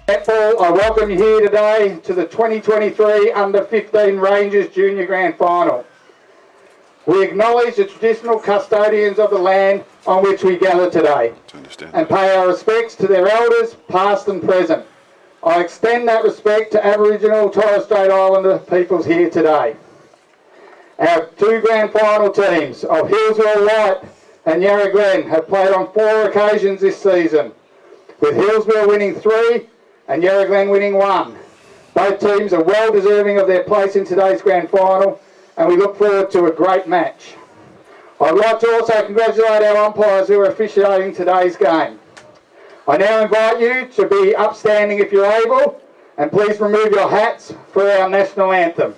Netball, I welcome you here today to the 2023 Under-15 Rangers Junior Grand Final. We acknowledge the traditional custodians of the land on which we gather today and pay our respects to their elders, past and present. I extend that respect to Aboriginal and Torres Strait Islander peoples here today. Our two grand final teams of Healesville White and Yarra Glen have played on 4 occasions this season, with Healesville winning 3 and Yarra Glen winning 1. Both teams are well deserving of their place in today's grand final, and we look forward to a great match. I'd like to also congratulate our umpires who are officiating today's game. I now invite you to be upstanding if you're able, and please remove your hats for our national anthem.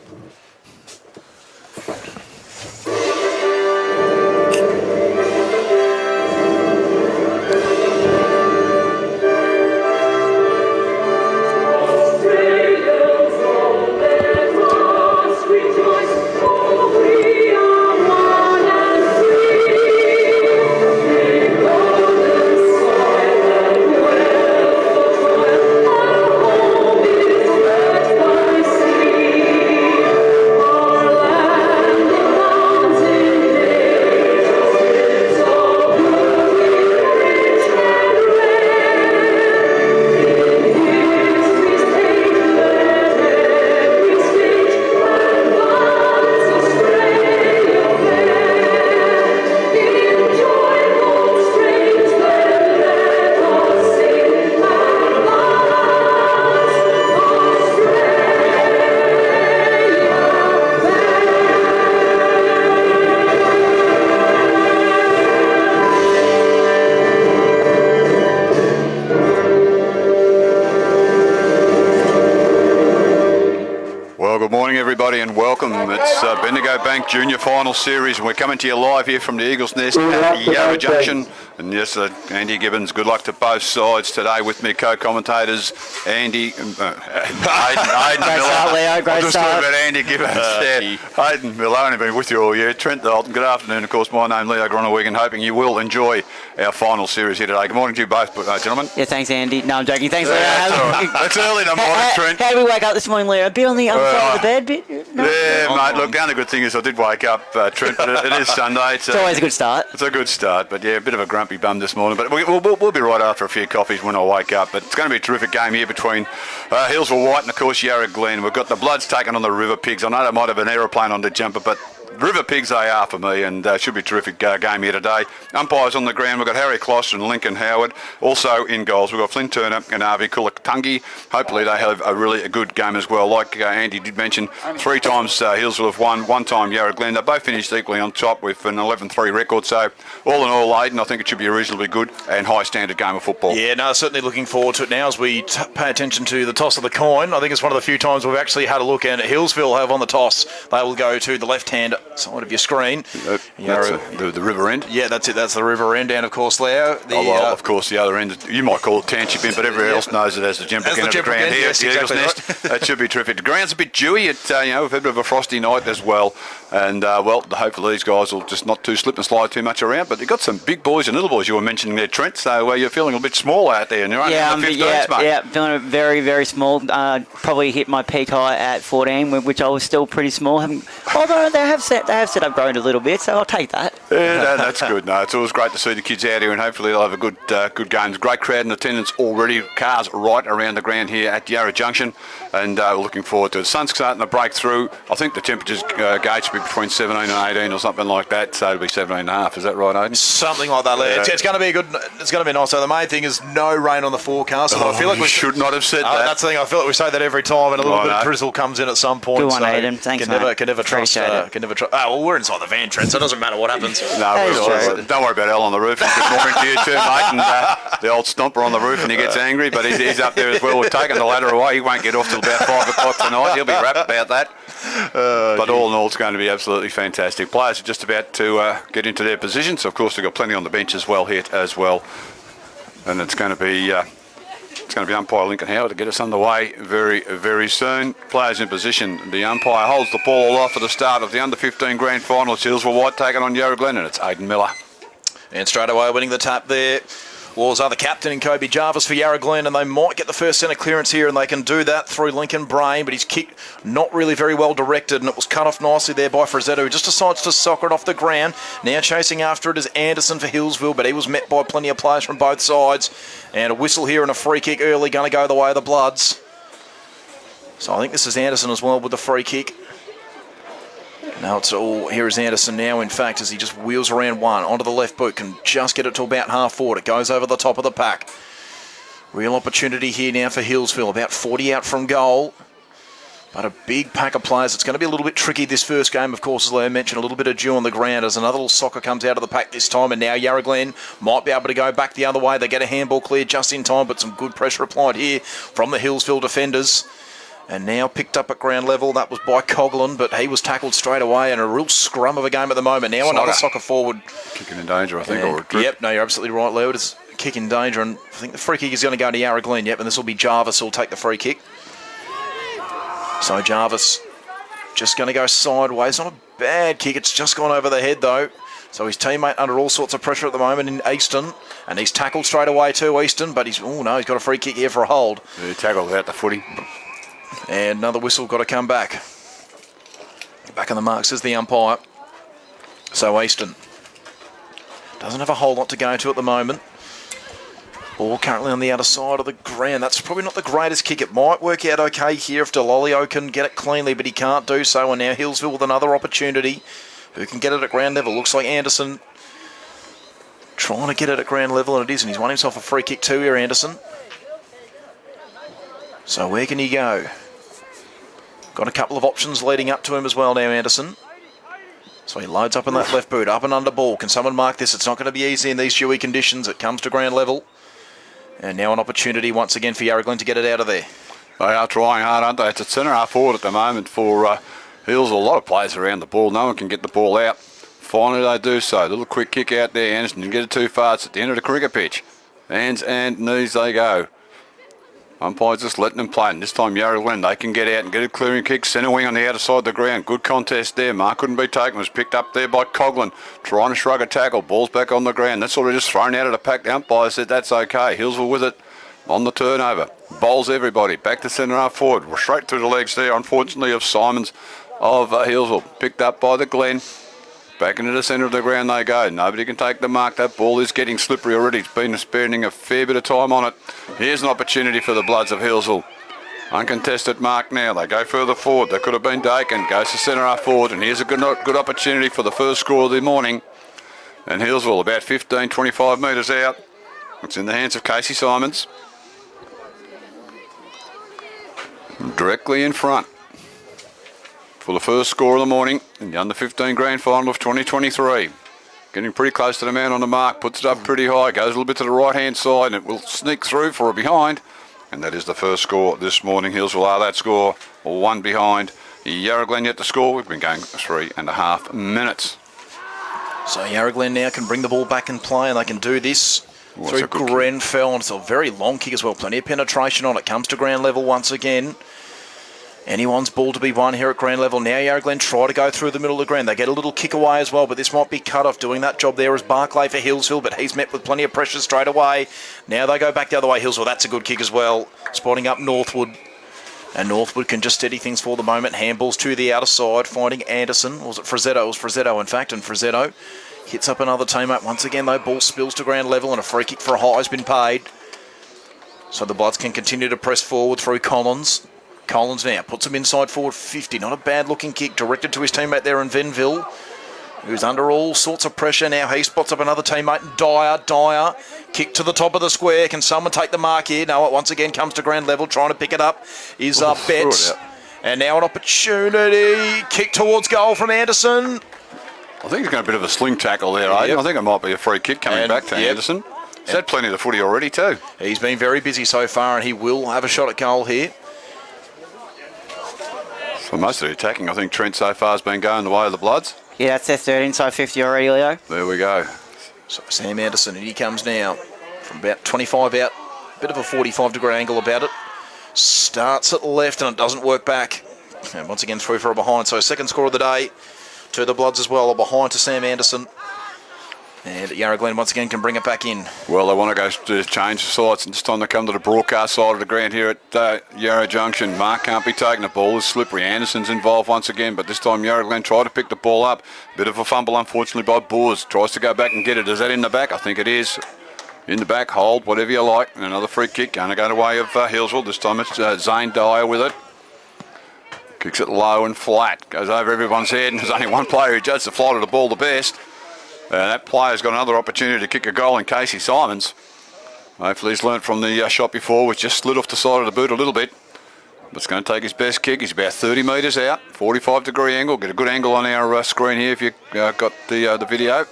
And welcome. It's Bendigo Bank Junior Final Series, and we're coming to you live here from the Eagles Nest at Yarra Junction. And yes, Andy Gibbons, good luck to both sides today. With me, co-commentators Andy, Hayden Miller. Great start. About Andy Gibbons. Yeah. Hayden Miller, only been with you all year. Trent Dalton, good afternoon. Of course, my name Leo Gronewegan, hoping you will enjoy our final series here today. Good morning to you both, gentlemen. Yeah, thanks, Andy. No, I'm joking. Thanks, Leo. It's early in the morning, Trent. How did we wake up this morning, Leo? A bit on the other side of the bed? No? Yeah, mate. Look, the only good thing is I did wake up, Trent, but it is Sunday. It's always a good start. It's a good start, but yeah, a bit of a grumpy bum this morning. But we'll be right after a few coffees when I wake up. But it's going to be a terrific game here between Healesville White and, of course, Yarra Glen. We've got the Bloods taking on the River Pigs. I know they might have an aeroplane on the jumper, but River Pigs they are for me, and should be a terrific game here today. Umpires on the ground, we've got Harry Kloss and Lincoln Howard. Also in goals, we've got Flynn Turner and Avi Kulatungi. Hopefully they have a really good game as well. Like Andy did mention, 3 times Healesville have won, 1 time Yarra Glen. They both finished equally on top with an 11-3 record. So all in all, Aidan, I think it should be a reasonably good and high standard game of football. Yeah, no, certainly looking forward to it now as we pay attention to the toss of the coin. I think it's one of the few times we've actually had a look, and Healesville have on the toss. They will go to the left-hand side of your screen. That's the river end. Yeah, that's it. That's the river end, and of course, Leo. Of course, the other end. You might call it township end, but everyone else knows it as the Jemper end of the ground here. Yes, exactly right. That should be terrific. The ground's a bit dewy. We've had a bit of a frosty night as well, and hopefully these guys will just not slip and slide too much around. But they've got some big boys and little boys you were mentioning there, Trent. So you're feeling a bit small out there, and you're only in the 15s, mate. Yeah, feeling very, very small. Probably hit my peak height at 14, which I was still pretty small. Although they have said I've grown a little bit, so I'll take that. Yeah, that's good. No, it's always great to see the kids out here, and hopefully they'll have a good game. Great crowd in attendance already. Cars right around the ground here at Yarra Junction, and we're looking forward to it. The sun's starting to break through. I think the temperatures gauge should be between 17 and 18 or something like that. So it'll be 17.5. Is that right, Aidan? Something like that. Yeah. It's going to be good. It's going to be nice. So the main thing is no rain on the forecast. I feel like we should not have said that. That's the thing. I feel like we say that every time, and a little bit of drizzle comes in at some point. Good one, Aidan. Thanks, mate. Can never trust. Well, we're inside the van, Trent, so it doesn't matter what happens. No, don't worry about Al on the roof. Good morning to you too, mate. And the old stomper on the roof, and he gets angry, but he's up there as well. We've taken the ladder away. He won't get off till about 5 o'clock tonight. He'll be rapt about that. But all in all, it's going to be absolutely fantastic. Players are just about to get into their positions. Of course, they've got plenty on the bench as well here as well. And it's going to be umpire Lincoln Howard to get us underway very, very soon. Players in position. The umpire holds the ball off at the start of the under-15 grand final. It's Healesville White taking on Yarra Glen, and it's Aidan Miller. And straight away winning the tap there Wars are the captain in Kobe Jarvis for Yarra Glen, and they might get the first centre clearance here, and they can do that through Lincoln Brain, but his kick not really very well directed, and it was cut off nicely there by Frazzetto, who just decides to soccer it off the ground. Now chasing after it is Anderson for Healesville, but he was met by plenty of players from both sides, and a whistle here and a free kick early, going to go the way of the Bloods. So I think this is Anderson as well with the free kick. Now it's all, here is Anderson now, in fact, as he just wheels around one onto the left boot, can just get it to about half forward. It goes over the top of the pack. Real opportunity here now for Healesville, about 40 out from goal. But a big pack of players. It's going to be a little bit tricky this first game, of course, as Leo mentioned, a little bit of dew on the ground as another little soccer comes out of the pack this time, and now Yarra Glen might be able to go back the other way. They get a handball cleared just in time, but some good pressure applied here from the Healesville defenders. And now picked up at ground level. That was by Coughlin, but he was tackled straight away, and a real scrum of a game at the moment. Now another soccer forward. Kicking in danger, I think. And, or a drip. Yep, no, you're absolutely right, Leo. It is a kick in danger, and I think the free kick is going to go to Yarra Glen, yep, and this will be Jarvis who'll take the free kick. So Jarvis just going to go sideways. Not a bad kick. It's just gone over the head, though. So his teammate under all sorts of pressure at the moment in Easton, and he's tackled straight away too, Easton, but he's got a free kick here for a hold. Yeah, he tackled out the footy. And another whistle got to come back. Back on the mark, says the umpire. So Easton doesn't have a whole lot to go to at the moment. Ball currently on the outer side of the ground. That's probably not the greatest kick. It might work out okay here if Delolio can get it cleanly, but he can't do so. And now Healesville with another opportunity. Who can get it at ground level? Looks like Anderson trying to get it at ground level, and it is. And he's won himself a free kick too here, Anderson. So where can he go? Got a couple of options leading up to him as well now, Anderson. So he loads up in that left boot, up and under ball. Can someone mark this? It's not going to be easy in these dewy conditions. It comes to ground level. And now an opportunity once again for Yarra Glen to get it out of there. They are trying hard, aren't they? It's a centre half forward at the moment for Hills. A lot of players around the ball. No one can get the ball out. Finally they do so. A little quick kick out there. Anderson didn't get it too far. It's at the end of the cricket pitch. Hands and knees they go. Umpire's just letting them play, and this time Yarra Glen, they can get out and get a clearing kick. Centre wing on the outer side of the ground. Good contest there. Mark couldn't be taken. Was picked up there by Coughlin. Trying to shrug a tackle. Ball's back on the ground. That's sort of just thrown out of the pack. The umpire said that's okay. Healesville with it on the turnover. Bowls everybody. Back to centre half forward. We're straight through the legs there, unfortunately, of Simons of Healesville. Picked up by the Glen. Back into the centre of the ground they go. Nobody can take the mark. That ball is getting slippery already. It's been spending a fair bit of time on it. Here's an opportunity for the Bloods of Healesville. Uncontested mark now. They go further forward. They could have been Dakin. Goes to centre half forward. And here's a good opportunity for the first score of the morning. And Healesville about 15, 25 metres out. It's in the hands of Casey Simons. Directly in front for the first score of the morning in the under-15 grand final of 2023. Getting pretty close to the man on the mark, puts it up pretty high, goes a little bit to the right-hand side, and it will sneak through for a behind. And that is the first score this morning. Healesville are that score, one behind. Yarra Glen yet to score. We've been going 3.5 minutes. So Yarra Glen now can bring the ball back and play, and they can do this through Grenfell. And it's a very long kick as well. Plenty of penetration on it. Comes to ground level once again. Anyone's ball to be won here at ground level. Now Yarra Glen try to go through the middle of the ground. They get a little kick away as well, but this might be cut off. Doing that job there is Barclay for Healesville, but he's met with plenty of pressure straight away. Now they go back the other way. Healesville, that's a good kick as well. Spotting up Northwood. And Northwood can just steady things for the moment. Handballs to the outer side, finding Anderson. Or was it Frazzetto? It was Frazzetto, in fact, and Frazzetto hits up another teammate. Once again, though, ball spills to ground level, and a free kick for a high has been paid. So the Bloods can continue to press forward through Collins. Collins now puts him inside forward 50. Not a bad looking kick directed to his teammate there in Venville, who's under all sorts of pressure. Now he spots up another teammate. Dyer. Kick to the top of the square. Can someone take the mark here? No, it once again comes to ground level. Trying to pick it up is Betts. And now an opportunity. Kick towards goal from Anderson. I think he's got a bit of a sling tackle there, Aidan. I think it might be a free kick coming back to Anderson. He's had plenty of the footy already too. He's been very busy so far, and he will have a shot at goal here. For most of the attacking, I think Trent so far has been going the way of the Bloods. Yeah, that's their third inside 50 already, Leo. There we go. So Sam Anderson, and he comes now from about 25 out. Bit of a 45-degree angle about it. Starts at left, and it doesn't work back. And once again, through for a behind. So second score of the day to the Bloods as well. A behind to Sam Anderson. And Yarra Glen once again can bring it back in. Well, they want to go to change sides, and this time they come to the broadcast side of the ground here at Yarra Junction. Mark can't be taking the ball. It's slippery. Anderson's involved once again, but this time Yarra Glen tried to pick the ball up. Bit of a fumble, unfortunately, by Boers. Tries to go back and get it. Is that in the back? I think it is. In the back, hold, whatever you like. And another free kick going to go the way of Healesville. This time it's Zane Dyer with it. Kicks it low and flat. Goes over everyone's head, and there's only one player who judged the flight of the ball the best. That player's got another opportunity to kick a goal in Casey Simons. Hopefully he's learnt from the shot before, which just slid off the side of the boot a little bit. But it's going to take his best kick. He's about 30 metres out, 45-degree angle. Get a good angle on our screen here if you've got the video.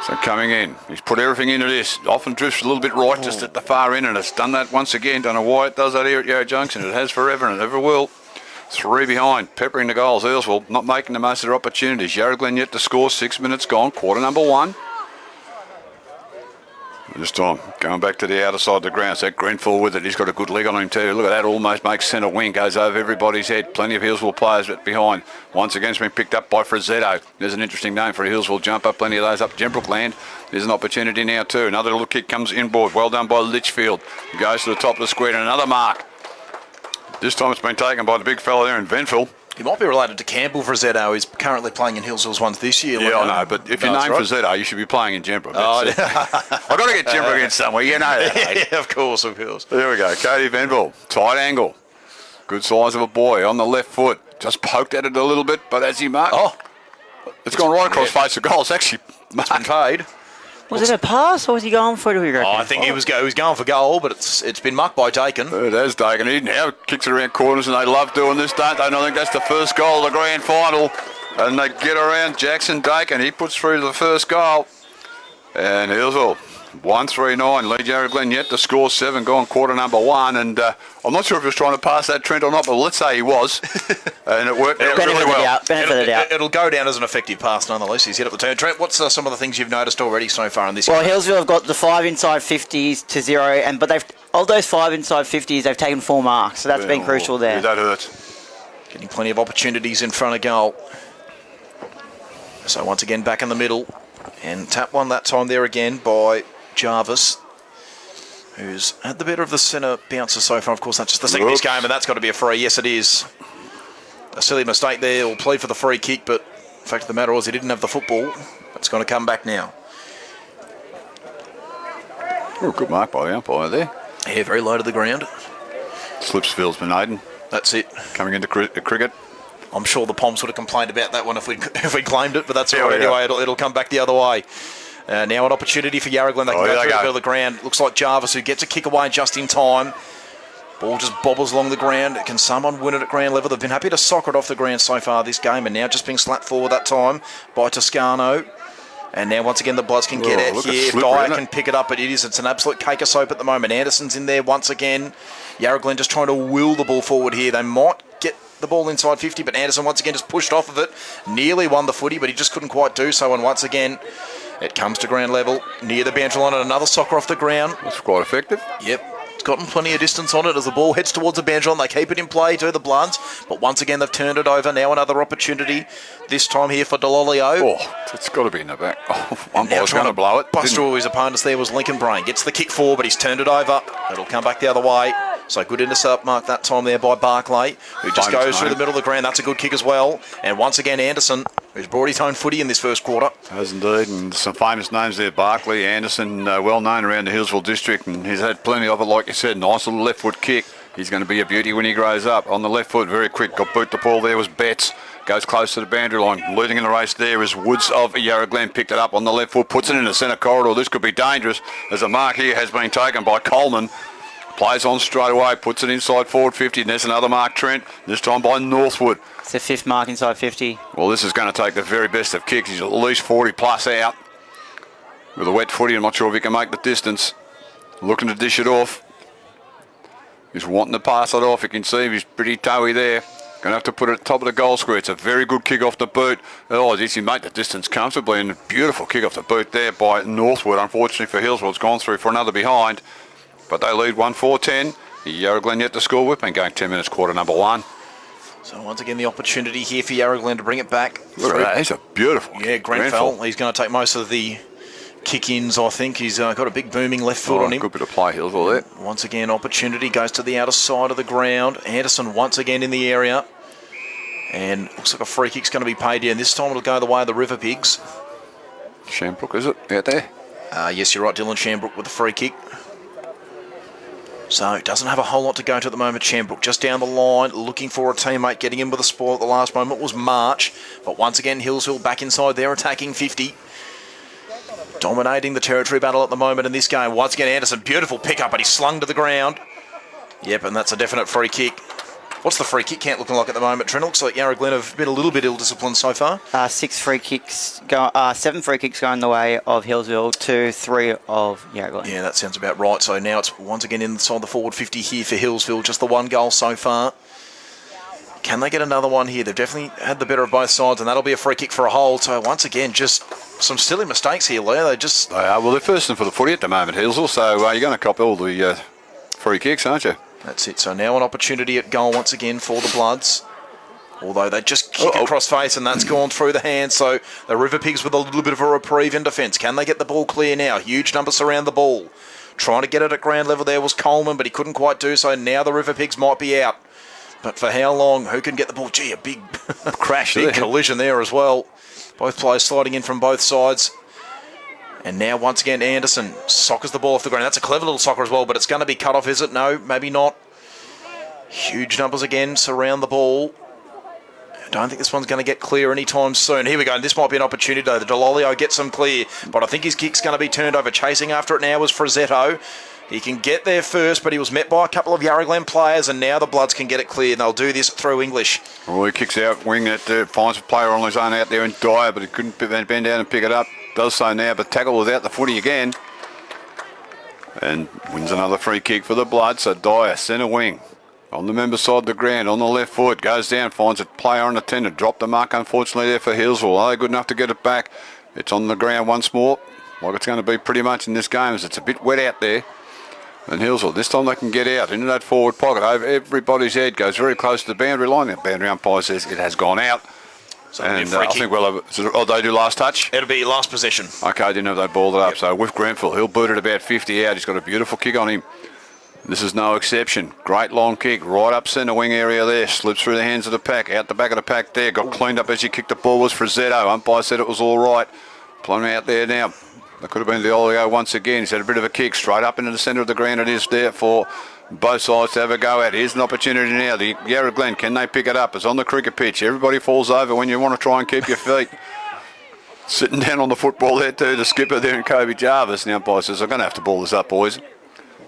So coming in, he's put everything into this. Often drifts a little bit right just at the far end, and it's done that once again. Don't know why it does that here at Yarra Junction. It has forever and it ever will. 3 behind, peppering the goals. Healesville not making the most of their opportunities. Yarra Glen yet to score. 6 minutes gone. Quarter number 1. This time, going back to the outer side of the ground. So Grenfell with it. He's got a good leg on him too. Look at that. Almost makes centre wing. Goes over everybody's head. Plenty of Healesville players behind. Once again, it's been picked up by Frazzetto. There's an interesting name for a Healesville jumper. Plenty of those up Gembrook land. There's an opportunity now too. Another little kick comes inboard. Well done by Litchfield. He goes to the top of the square and another mark. This time it's been taken by the big fella there in Venville. He might be related to Campbell Frazzetto. He's currently playing in Healesville's ones this year. Yeah, I know, but if you're named Frazzetto, you should be playing in Gembrook. I've got to get Gembrook in somewhere, you know that. Mate. Yeah, of course, of course. There we go, Cody Venville. Tight angle. Good size of a boy on the left foot. Just poked at it a little bit, but as he marked, it's gone right across face of goal. It's actually been paid. Was it a pass or was he going for it? I think he was going for goal, but it's been mucked by Dakin. It has Dakin. He now kicks it around corners, and they love doing this, don't they? And I think that's the first goal of the grand final. And they get around Jackson Dakin. He puts through the first goal. And Healesville 1-3-9. Lead Yarra Glen yet to score 7, gone quarter number 1. And I'm not sure if he was trying to pass that Trent or not, but let's say he was. And it worked out really well. It'll go down as an effective pass nonetheless. He's hit up the turn. Trent, what's some of the things you've noticed already so far in this game? Well, Healesville have got the 5 inside 50s to 0, but of those 5 inside 50s, they've taken 4 marks, so that's been crucial there. Yeah, that hurts. Getting plenty of opportunities in front of goal. So once again back in the middle, and tap one that time there again by Jarvis, who's had the better of the centre bouncer so far. Of course, that's just the second of this game, and that's got to be a free. Yes, it is. A silly mistake there. We'll plead for the free kick, but the fact of the matter was he didn't have the football. It's going to come back now. Oh, good mark by the umpire there. Yeah, very low to the ground. Slipsfield's been Aiden. That's it. Coming into cricket. I'm sure the Poms would have complained about that one if we claimed it, but that's all right anyway. It'll come back the other way. Now an opportunity for Yarra Glen. They can go through the middle of the ground. Looks like Jarvis, who gets a kick away just in time. Ball just bobbles along the ground. Can someone win it at ground level? They've been happy to soccer it off the ground so far this game, and now just being slapped forward that time by Toscano. And now once again the Bloods can get out here. If Dyer can pick it up, but it's an absolute cake of soap at the moment. Anderson's in there once again. Yarra Glen just trying to will the ball forward here. They might get the ball inside 50, but Anderson once again just pushed off of it. Nearly won the footy, but he just couldn't quite do so. And once again, it comes to ground level near the boundary line, and another soccer off the ground. That's quite effective. Yep. It's gotten plenty of distance on it as the ball heads towards the boundary line. They keep it in play, do the Bloods, but once again they've turned it over. Now another opportunity, this time here for Delolio. Oh, it's got to be in the back. One ball's going to blow it. Bust through his opponents there was Lincoln Brain. Gets the kick forward, but he's turned it over. It'll come back the other way. So good intercept mark that time there by Barclay, who just goes through the middle of the ground. That's a good kick as well. And once again Anderson, who's brought his own footy in this first quarter. Has indeed, and some famous names there. Barclay, Anderson, well known around the Healesville district, and he's had plenty of it, like you said. Nice little left foot kick. He's going to be a beauty when he grows up. On the left foot, very quick. Got boot the ball there was Betts. Goes close to the boundary line. Leading in the race there is Woods of Yarra Glen. Picked it up on the left foot, puts it in the centre corridor. This could be dangerous as a mark here has been taken by Coleman. Plays on straight away, puts it inside forward 50, and there's another mark, Trent, this time by Northwood. It's the 5th mark inside 50. Well, this is going to take the very best of kicks. He's at least 40 plus out. With a wet footy, I'm not sure if he can make the distance. Looking to dish it off. He's wanting to pass it off. You can see he's pretty toey there. Going to have to put it at the top of the goal square. It's a very good kick off the boot. Oh, he made the distance comfortably, and a beautiful kick off the boot there by Northwood. Unfortunately for Healesville, it's gone through for another behind. But they lead 1-4-10. Yarra Glen yet to score. We've been going 10 minutes, quarter number 1. So once again, the opportunity here for Yarra Glen to bring it back. Look at that. He's a beautiful Yeah, Grenfell. He's going to take most of the kick-ins, I think. He's got a big booming left foot on him. Good bit of play, Healesville there. Once again, opportunity goes to the outer side of the ground. Anderson once again in the area. And looks like a free kick's going to be paid here. And this time it'll go the way of the River Pigs. Shambrook, is it? Out there? Yes, you're right, Dylan Shambrook with the free kick. So it doesn't have a whole lot to go to at the moment. Shambrook just down the line, looking for a teammate, getting in with a spoil at the last moment was March. But once again, Healesville back inside there, attacking 50. Dominating the territory battle at the moment in this game. Once again, Anderson, beautiful pickup, but he's slung to the ground. Yep, and that's a definite free kick. What's the free kick count looking like at the moment, Trent? Looks like Yarra Glen have been a little bit ill-disciplined so far. 7 free kicks going the way of Healesville to 3 of Yarra Glen. Yeah, that sounds about right. So now it's once again inside the forward 50 here for Healesville. Just the one goal so far. Can they get another one here? They've definitely had the better of both sides, and that'll be a free kick for a hold. So once again, just some silly mistakes here, Leo. They are. Well, they're first for the footy at the moment, Healesville, so you're going to copy all the free kicks, aren't you? That's it. So now an opportunity at goal once again for the Bloods. Although they just kick across face and that's gone through the hands. So the River Pigs with a little bit of a reprieve in defence. Can they get the ball clear now? Huge numbers surround the ball. Trying to get it at ground level there was Coleman, but he couldn't quite do so. Now the River Pigs might be out. But for how long? Who can get the ball? Gee, a big crash, big collision there as well. Both players sliding in from both sides. And now, once again, Anderson soccers the ball off the ground. That's a clever little soccer as well, but it's going to be cut off, is it? No, maybe not. Huge numbers again surround the ball. I don't think this one's going to get clear anytime soon. Here we go. And this might be an opportunity, though. The Delolio gets some clear, but I think his kick's going to be turned over. Chasing after it now was Frazzetto. He can get there first, but he was met by a couple of Yarra Glen players, and now the Bloods can get it clear, and they'll do this through English. Well, he kicks out wing that finds a player on his own out there and Dyer, but he couldn't bend down and pick it up. Does so now, but tackle without the footy again. And wins another free kick for the Bloods. So Dyer, centre wing. On the member side of the ground, on the left foot, goes down, finds a player on the 10 to drop the mark, unfortunately, there for Healesville. Are they good enough to get it back? It's on the ground once more, like it's going to be pretty much in this game, as it's a bit wet out there. And Healesville, this time they can get out into that forward pocket, over everybody's head, goes very close to the boundary line. The boundary umpire says it has gone out. So and I think they do last touch? It'll be last possession. Okay, I didn't know they balled it up. So with Grenfell, he'll boot it about 50 out. He's got a beautiful kick on him. This is no exception. Great long kick right up centre wing area there. Slips through the hands of the pack. Out the back of the pack there. Got cleaned up as he kicked the ball was Frazzetto. Umpire said it was all right. Playing out there now. That could have been the Olio once again. He's had a bit of a kick straight up into the centre of the ground. It is there for both sides to have a go at. Here's an opportunity now. The Yarra Glen, can they pick it up? It's on the cricket pitch. Everybody falls over when you want to try and keep your feet. Sitting down on the football there too, the skipper there and Kobe Jarvis. Now umpire says, I'm going to have to ball this up, boys.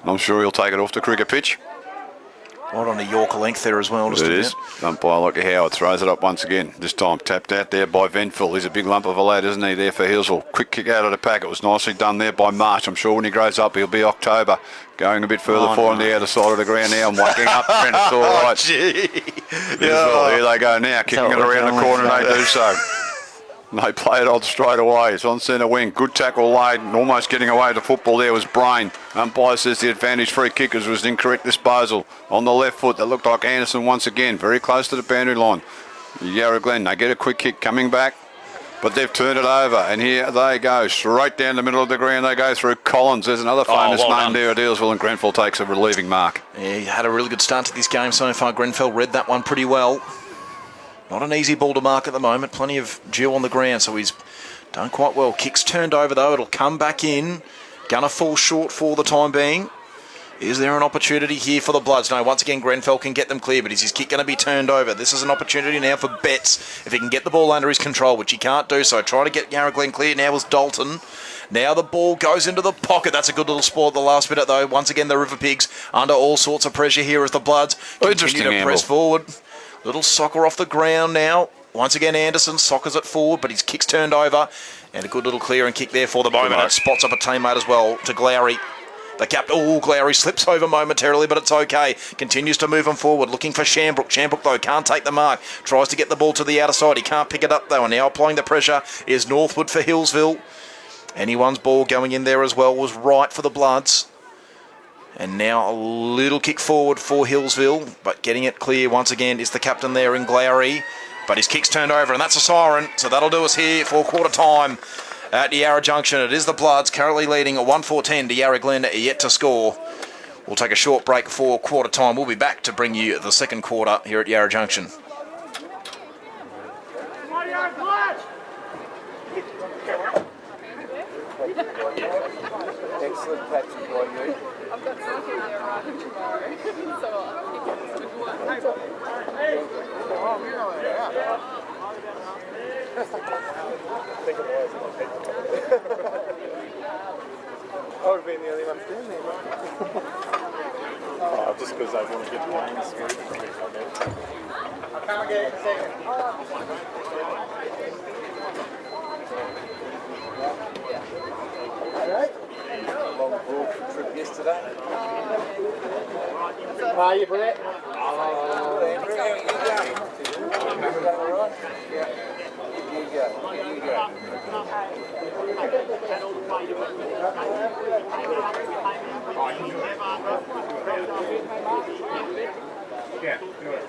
I'm sure he'll take it off the cricket pitch. Right on the York length there as well. It is. Umpire Lockie Howard throws it up once again. This time tapped out there by Venfield. He's a big lump of a lad, isn't he, there for Healesville. Quick kick out of the pack. It was nicely done there by March. I'm sure when he grows up, he'll be October. Going a bit further forward on the outer side of the ground now and waking up. Trent, it's all right. Here they go now, kicking it around the corner and they do so. They play it on straight away. It's on centre wing. Good tackle laid and almost getting away to football there was Brain. Umpire says the advantage free kickers was incorrect disposal. On the left foot, that looked like Anderson once again. Very close to the boundary line. Yarra Glen, they get a quick kick coming back. But they've turned it over. And here they go. Straight down the middle of the ground. They go through Collins. There's another famous name there at Healesville. And Grenfell takes a relieving mark. Yeah, he had a really good start to this game so far. Grenfell read that one pretty well. Not an easy ball to mark at the moment. Plenty of dew on the ground, so he's done quite well. Kick's turned over, though. It'll come back in. Gonna fall short for the time being. Is there an opportunity here for the Bloods? No, once again, Grenfell can get them clear, but is his kick going to be turned over? This is an opportunity now for Betts, if he can get the ball under his control, which he can't do so. Trying to get Yarra Glen clear now was Dalton. Now the ball goes into the pocket. That's a good little sport at the last minute, though. Once again, the River Pigs under all sorts of pressure here as the Bloods continue to press forward. Little soccer off the ground now. Once again, Anderson soccers it forward, but his kick's turned over. And a good little clear and kick there for the moment. It spots up a teammate as well to Glowry. The captain, Glowry slips over momentarily, but it's okay. Continues to move him forward, looking for Shambrook. Shambrook, though, can't take the mark. Tries to get the ball to the outer side. He can't pick it up, though. And now applying the pressure is Northwood for Healesville. Anyone's ball going in there as well was right for the Bloods. And now a little kick forward for Healesville, but getting it clear once again is the captain there in Glowry. But his kick's turned over, and that's a siren. So that'll do us here for quarter time at Yarra Junction. It is the Bloods currently leading at 1-4-10 to Yarra Glen, yet to score. We'll take a short break for quarter time. We'll be back to bring you the second quarter here at Yarra Junction. Excellent catching by you. I've got something there arriving tomorrow, so I think it's a good one. I would have been the only one doing there. Oh, just because I want to get the games. I'll come and get it in a second. Long broad trip yesterday. How are you, Brett? Andrew, how are you going? All right? Yeah. You go. Yeah, do it.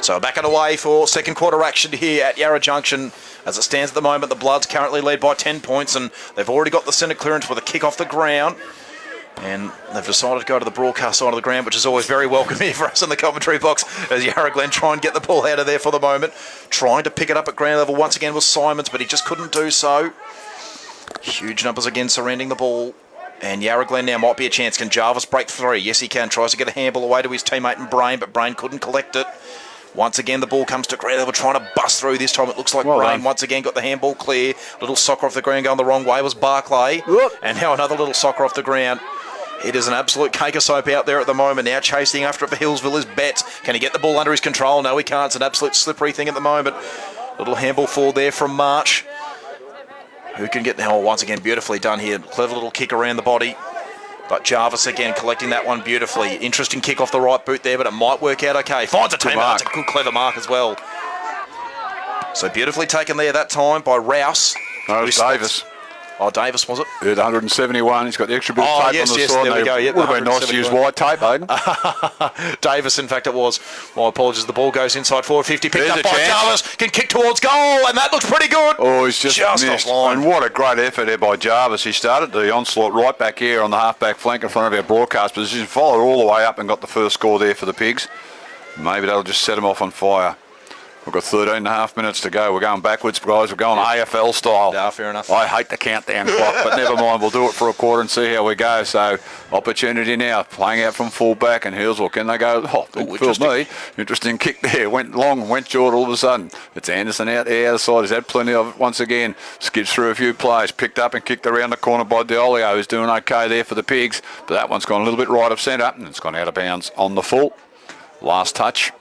So back and away for second quarter action here at Yarra Junction. As it stands at the moment, the Bloods currently lead by 10 points, and they've already got the centre clearance with a kick off the ground. And they've decided to go to the broadcast side of the ground, which is always very welcome here for us in the commentary box, as Yarra Glen try and get the ball out of there for the moment. Trying to pick it up at ground level once again was Simons, but he just couldn't do so. Huge numbers again surrounding the ball. And Yarra Glen now might be a chance. Can Jarvis break free? Yes, he can. Tries to get a handball away to his teammate and Brain, but Brain couldn't collect it. Once again, the ball comes to ground level, trying to bust through. This time it looks like Brain once again got the handball clear. Little soccer off the ground going the wrong way was Barclay. And now another little soccer off the ground. It is an absolute cake of soap out there at the moment. Now chasing after it for Healesville is Betts. Can he get the ball under his control? No, he can't. It's an absolute slippery thing at the moment. Little handball forward there from March. Who can get... Oh, once again, beautifully done here. Clever little kick around the body. But Jarvis again collecting that one beautifully. Interesting kick off the right boot there, but it might work out okay. Finds a teammate. That's a good, clever mark as well. So beautifully taken there that time by Rouse. No, it was Davis. Oh, Davis, was it? Yeah, 171. He's got the extra bit of tape on the side. There we go. Yep, would have been nice to use white tape, Aiden. Davis, in fact, it was. My apologies. The ball goes inside forward 50. Picked up by Jarvis. Can kick towards goal, and that looks pretty good. Oh, he's just missed. And what a great effort there by Jarvis. He started the onslaught right back here on the half-back flank in front of our broadcast position, followed all the way up and got the first score there for the Pigs. Maybe that'll just set them off on fire. We've got 13 and a half minutes to go. We're going backwards, guys. We're going AFL style. Yeah, fair enough. I hate the countdown clock, but never mind. We'll do it for a quarter and see how we go. So, opportunity now. Playing out from full back, and Healesville. Can they go? Oh, interesting. Me. Interesting kick there. Went long, went short all of a sudden. It's Anderson out there, other side. He's had plenty of it once again. Skips through a few plays. Picked up and kicked around the corner by Diolio, who's doing okay there for the Pigs. But that one's gone a little bit right of centre, and it's gone out of bounds on the full. Last touch.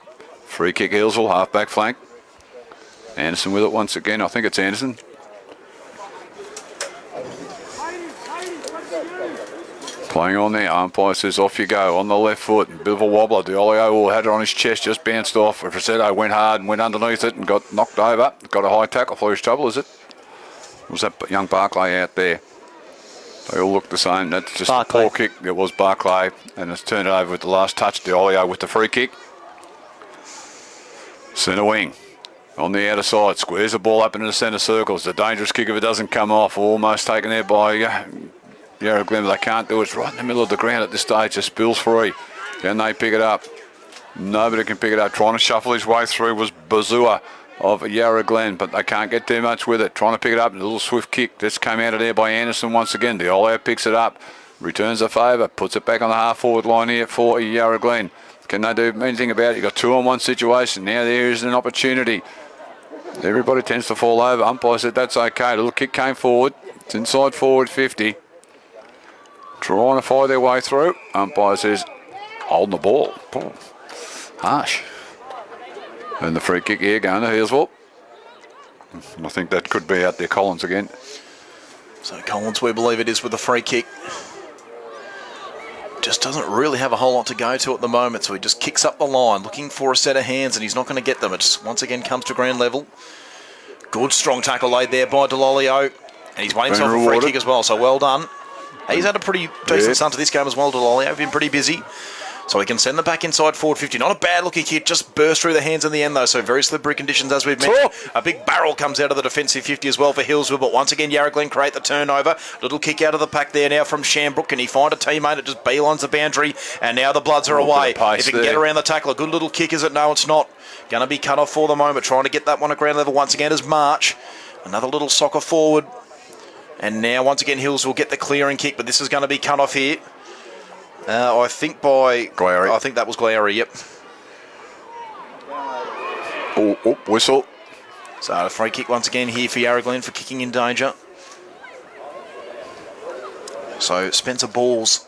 Free kick, Healesville, half-back flank. Anderson with it once again. I think it's Anderson. Playing on there. Umpire says off you go on the left foot. Bit of a wobbler. Diolio had it on his chest, just bounced off. Frasetto went hard and went underneath it and got knocked over. Got a high tackle for his trouble, is it? Was that young Barclay out there? They all look the same. That's just Barclay. A poor kick. It was Barclay, and it's turned it over with the last touch. Diolio with the free kick. Centre wing. On the outer side, squares the ball up into the centre circle. It's a dangerous kick if it doesn't come off. Almost taken there by Yarra Glen, but they can't do it. It's right in the middle of the ground at this stage. Just spills free. Can they pick it up? Nobody can pick it up. Trying to shuffle his way through was Bazua of Yarra Glen, but they can't get too much with it. Trying to pick it up. A little swift kick. This came out of there by Anderson once again. Diolio picks it up. Returns a favour. Puts it back on the half-forward line here for Yarra Glen. Can they do anything about it? You've got 2-on-1 situation. Now there is an opportunity. Everybody tends to fall over. Umpire said that's okay. A little kick came forward. It's inside forward 50. Trying to fight their way through. Umpire says holding the ball. Oh, harsh. And the free kick here going to Healesville. I think that could be out there Collins again. So Collins, we believe it is, with the free kick. Just doesn't really have a whole lot to go to at the moment, so he just kicks up the line, looking for a set of hands, and he's not going to get them. It just once again comes to ground level. Good strong tackle laid there by Delolio, and he's won himself a free kick as well, so well done. He's had a pretty decent start to this game as well, Delolio. Been pretty busy. So he can send them back inside forward 50. Not a bad looking hit, just burst through the hands in the end though. So very slippery conditions as we've mentioned. A big barrel comes out of the defensive 50 as well for Healesville. But once again, Yarra Glen create the turnover. Little kick out of the pack there now from Shambrook. Can he find a teammate? It just beelines the boundary. And now the Bloods are away. If he can get around the tackle, a good little kick, is it? No, it's not. Going to be cut off for the moment. Trying to get that one at ground level once again is March. Another little soccer forward. And now once again, Healesville get the clearing kick. But this is going to be cut off here. I think by... Glary. I think that was Glary, yep. Oh, whistle. So a free kick once again here for Yarra Glen for kicking in danger. So Spencer Balls,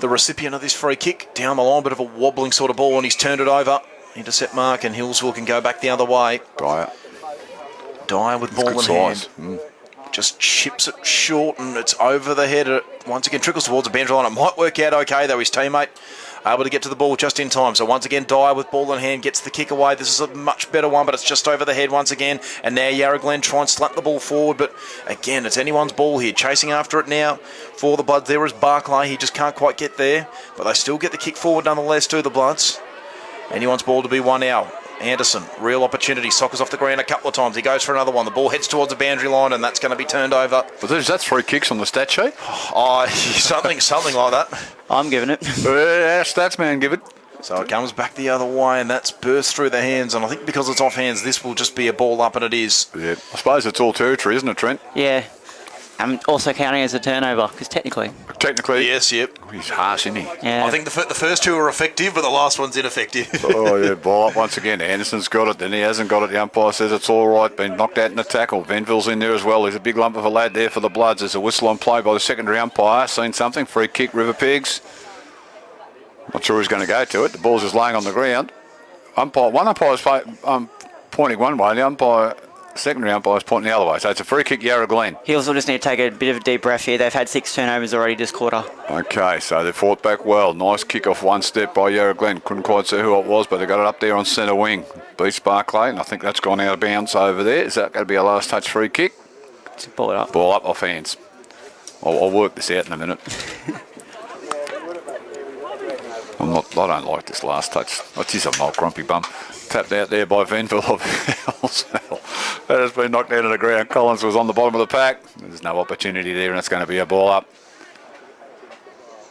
the recipient of this free kick, down the line, bit of a wobbling sort of ball, and he's turned it over. Intercept mark, and Healesville can go back the other way. Dyer with ball in hand. Just chips it short, and it's over the head. It once again trickles towards the boundary line. It might work out okay, though. His teammate able to get to the ball just in time. So once again, Dyer with ball in hand gets the kick away. This is a much better one, but it's just over the head once again. And now Yarra Glen try and slap the ball forward, but again, it's anyone's ball here. Chasing after it now for the Bloods. There is Barclay. He just can't quite get there, but they still get the kick forward nonetheless to the Bloods. Anyone's ball to be one now. Anderson, real opportunity, soccers off the ground a couple of times. He goes for another one. The ball heads towards the boundary line, and that's going to be turned over. But is that 3 kicks on the stat sheet? Oh, something like that. I'm giving it. Stats man, give it. So it comes back the other way, and that's burst through the hands. And I think because it's off hands, this will just be a ball up, and it is. Yeah, I suppose it's all territory, isn't it, Trent? Yeah. I'm also counting as a turnover, because technically. Technically. Yes, yep. He's harsh, isn't he? Yeah. I think the first two are effective, but the last one's ineffective. Oh, yeah, ball up once again. Anderson's got it, then he hasn't got it. The umpire says it's all right. Been knocked out in the tackle. Venville's in there as well. There's a big lump of a lad there for the Bloods. There's a whistle on play by the secondary umpire. Seen something. Free kick, River Pigs. Not sure who's going to go to it. The ball's just laying on the ground. One umpire's pointing one way. The secondary umpire's pointing the other way. So it's a free kick, Yarra Glen. Heels will just need to take a bit of a deep breath here. They've had 6 turnovers already this quarter. Okay, so they fought back well. Nice kick off one step by Yarra Glen. Couldn't quite see who it was, but they got it up there on centre wing. Beats Barclay, and I think that's gone out of bounds over there. Is that going to be a last touch free kick? Just ball it up. Ball up off hands. I'll work this out in a minute. I don't like this last touch. Oh, geez, I'm not grumpy bum. Tapped out there by Venville of Healesville. That has been knocked out of the ground. Collins was on the bottom of the pack. There's no opportunity there, and it's going to be a ball up.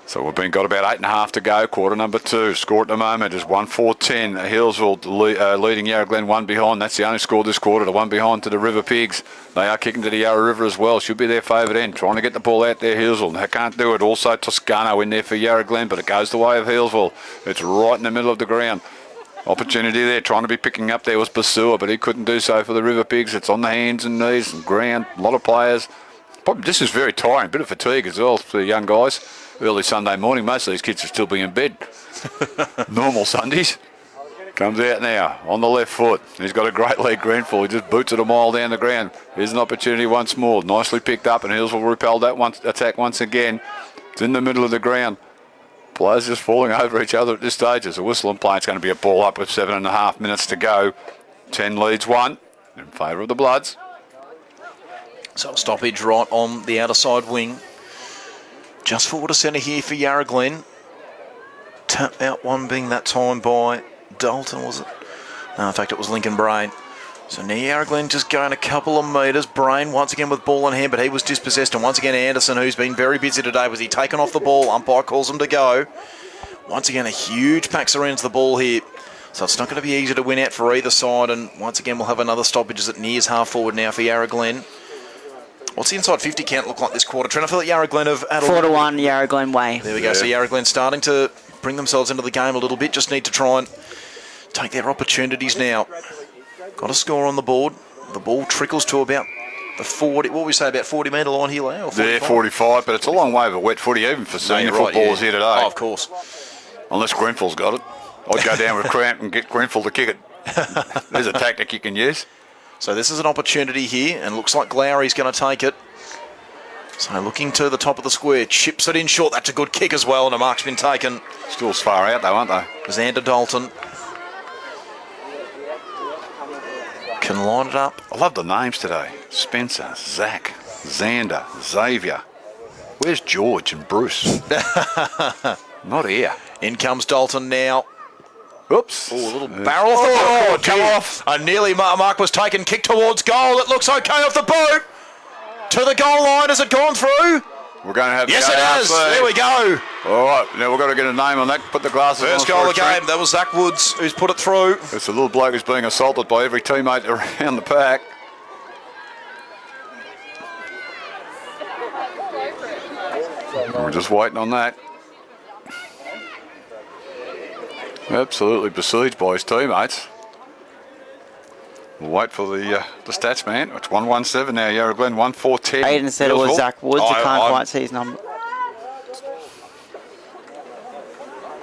So we've got about 8.5 to go. Quarter number 2. Score at the moment is 1-4-10. Healesville leading Yarra Glen 1 behind. That's the only score this quarter. The 1 behind to the River Pigs. They are kicking to the Yarra River as well. Should be their favourite end. Trying to get the ball out there, Healesville. They can't do it. Also Toscano in there for Yarra Glen, but it goes the way of Healesville. It's right in the middle of the ground. Opportunity there. Trying to be picking up there was Basua, but he couldn't do so for the River Pigs. It's on the hands and knees and ground. A lot of players. Probably this is very tiring. Bit of fatigue as well for the young guys. Early Sunday morning, most of these kids will still be in bed. Normal Sundays. Comes out now on the left foot. He's got a great leg, Grenfell. He just boots it a mile down the ground. Here's an opportunity once more. Nicely picked up, and Hills will repel that attack once again. It's in the middle of the ground. Players just falling over each other at this stage. There's a whistle and play. It's going to be a ball up with 7.5 minutes to go. 10 leads 1 in favour of the Bloods. So a stoppage right on the outer side wing. Just forward to centre here for Yarra Glen. Tap out one being that time by Dalton, was it? No, in fact, it was Lincoln Brain. So now Yarra Glen just going a couple of metres. Brain once again with ball in hand, but he was dispossessed. And once again, Anderson, who's been very busy today, was he taken off the ball? Umpire calls him to go. Once again, a huge pack surrounds the ball here. So it's not going to be easy to win out for either side. And once again, we'll have another stoppage as it nears half forward now for Yarra Glen. What's the inside 50 count look like this quarter? Trent, I feel like Yarra Glen have had 4-1 Yarra Glen way. There we go. So Yarra Glen starting to bring themselves into the game a little bit. Just need to try and take their opportunities now. Got a score on the board. The ball trickles to about the 40. What would we say, about 40 metre line here, Leo? Yeah, 45, but it's a long way of a wet footy even for senior footballers here today. Oh, of course. Unless Grenfell's got it. I'd go down with Cramp and get Grenfell to kick it. There's a tactic you can use. So this is an opportunity here, and looks like Glowry's going to take it. So looking to the top of the square, chips it in short. That's a good kick as well, and a mark's been taken. Still far out though, aren't they? Xander Dalton can line it up. I love the names today. Spencer, Zach, Xander, Xavier. Where's George and Bruce? Not here. In comes Dalton now. Oops. Oh, a little barrel off the boat. Come off. And nearly mark was taken. Kick towards goal. It looks okay off the boat. To the goal line. Has it gone through? We're going to have Yes, it has. There we go. All right. Now we've got to get a name on that. Put the glasses on. First goal of the game. That was Zach Woods who's put it through. It's a little bloke who's being assaulted by every teammate around the pack. We're just waiting on that. Absolutely besieged by his teammates. We'll wait for the stats man. It's 117 now. Yarra Glen 1-4-10. Aiden said it was Zach Woods. I can't quite see his number.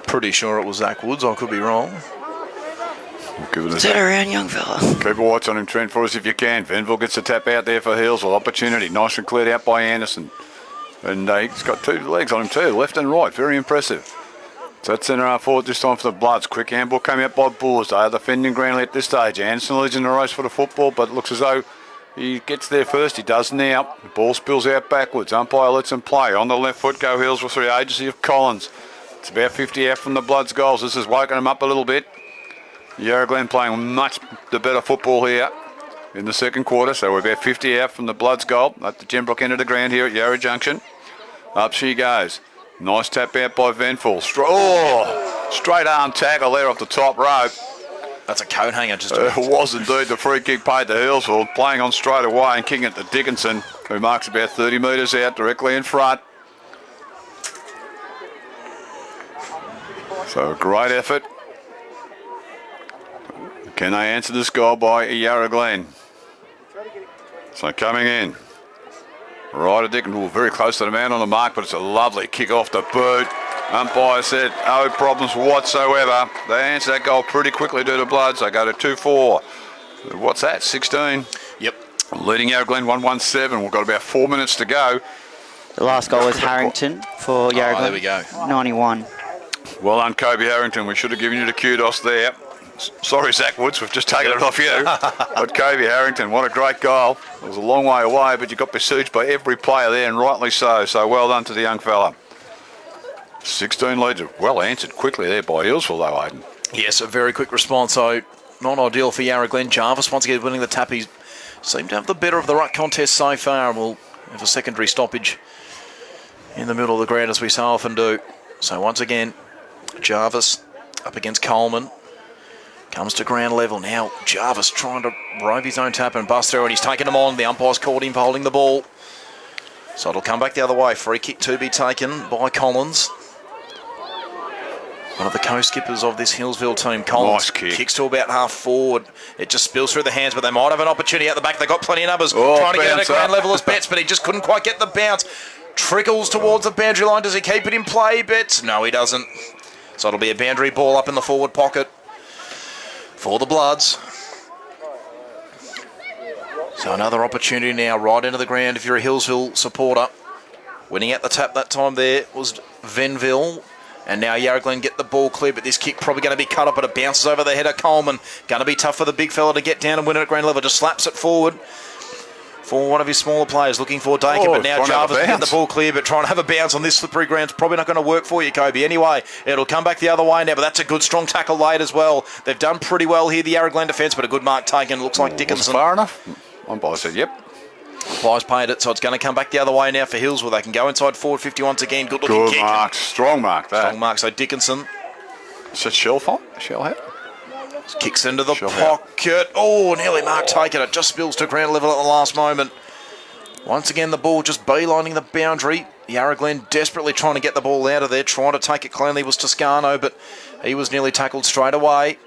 Pretty sure it was Zach Woods. I could be wrong. Turn around, young fella. Keep a watch on him, Trent, for us if you can. Venville gets a tap out there for Healesville. Opportunity. Nice and cleared out by Anderson. And he's got 2 legs on him too, left and right. Very impressive. So that's centre half forward this time for the Bloods. Quick handball came out by Boers. They are defending groundly at this stage. Anderson leads in the race for the football, but it looks as though he gets there first. He does now. The ball spills out backwards. Umpire lets him play. On the left foot go Healesville through the agency of Collins. It's about 50 out from the Bloods goals. This has woken him up a little bit. Yarra Glen playing much the better football here in the second quarter. So we're about 50 out from the Bloods goal at the Gembrook end of the ground here at Yarra Junction. Up she goes. Nice tap out by Venful. Straight arm tackle there off the top rope. That's a coat hanger. Just It was indeed. The free kick paid to Healesville, playing on straight away and kicking it to Dickinson, who marks about 30 metres out directly in front. So a great effort. Can they answer this goal by Yarra Glen? So coming in. Right at Dickinson, very close to the man on the mark, but it's a lovely kick off the boot. Umpire said no problems whatsoever. They answer that goal pretty quickly to the Bloods. They go to 2-4. What's that, 16? Yep. Leading Yarra Glen 1-1-7. We've got about 4 minutes to go. The last goal was Harrington for Yarra Glen. There we go. 91. Well done, Kobe Harrington. We should have given you the kudos there. Sorry, Zach Woods, we've just taken it off you. But Kobe Harrington, what a great goal. It was a long way away, but you got besieged by every player there, and rightly so. So well done to the young fella. 16 leads, well answered quickly there by Healesville, though, Aidan. Yes, a very quick response. So not ideal for Yarra Glen. Jarvis once again winning the tap. He seemed to have the better of the ruck contest so far, and we'll have a secondary stoppage in the middle of the ground as we so often do. So once again, Jarvis up against Coleman. Comes to ground level now. Jarvis trying to rove his own tap and bust through, and he's taken him on. The umpire's called him for holding the ball. So it'll come back the other way. Free kick to be taken by Collins. One of the co-skippers of this Healesville team. Collins Nice kick. Kicks to about half forward. It just spills through the hands, but they might have an opportunity out the back. They've got plenty of numbers trying to get it at ground level as Betts, but he just couldn't quite get the bounce. Trickles towards the boundary line. Does he keep it in play, Betts? No, he doesn't. So it'll be a boundary ball up in the forward pocket for the Bloods. So another opportunity now right into the ground if you're a Healesville supporter. Winning at the tap that time there was Venville. And now Yarra Glen get the ball clear, but this kick probably going to be cut up, but it bounces over the head of Coleman. Going to be tough for the big fella to get down and win it at ground level. Just slaps it forward for one of his smaller players looking for Dakin, but now Jarvis can get the ball clear, but trying to have a bounce on this slippery ground is probably not going to work for you, Kobe. Anyway, it'll come back the other way now, but that's a good strong tackle laid as well. They've done pretty well here, the Yarra Glen defence, but a good mark taken. Looks like Dickinson. Far enough? Umpire said yep. Umpire's paid it, so it's going to come back the other way now for Healesville. They can go inside forward 50 once again. Good looking kick. Good mark, strong mark that. Strong mark, so Dickinson. Is it shell head? Kicks into the pocket. Oh, nearly mark taken. It just spills to ground level at the last moment. Once again, the ball just beelining the boundary. Yarra Glen desperately trying to get the ball out of there. Trying to take it cleanly was Toscano, but he was nearly tackled straight away.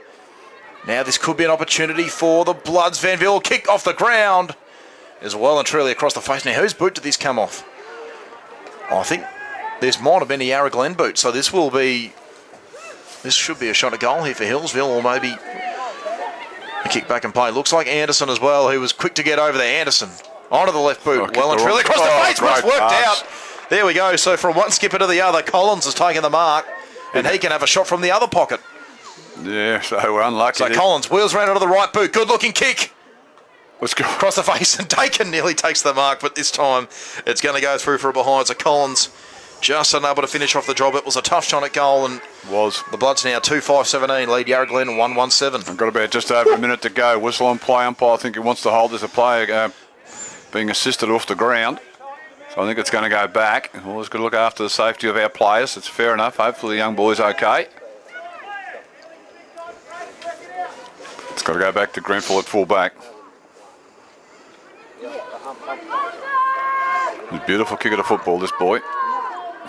Now this could be an opportunity for the Bloods. Vanville kick off the ground. Is well and truly across the face. Now, whose boot did this come off? I think this might have been a Yarra Glen boot, so this should be a shot at goal here for Healesville, or maybe a kick back and play. Looks like Anderson as well, who was quick to get over there. Anderson onto the left boot, well and truly across the face, but it's worked out. There we go, so from one skipper to the other, Collins has taken the mark, and he can have a shot from the other pocket. Yeah, so we're unlucky. So Collins wheels round onto the right boot, good looking kick. Let's go. Across the face, and Dakin nearly takes the mark, but this time it's going to go through for a behind. So Collins just unable to finish off the job. It was a tough shot at goal, and the Bloods now 2-5-17, lead Yarra Glen 1-1-7. I've got about just over a minute to go. Whistle on play. Umpire I think he wants to hold. There's a player being assisted off the ground. So I think it's going to go back. Always got to look after the safety of our players. It's fair enough. Hopefully the young boy's okay. It's got to go back to Grenfell at full back. A beautiful kick of the football, this boy.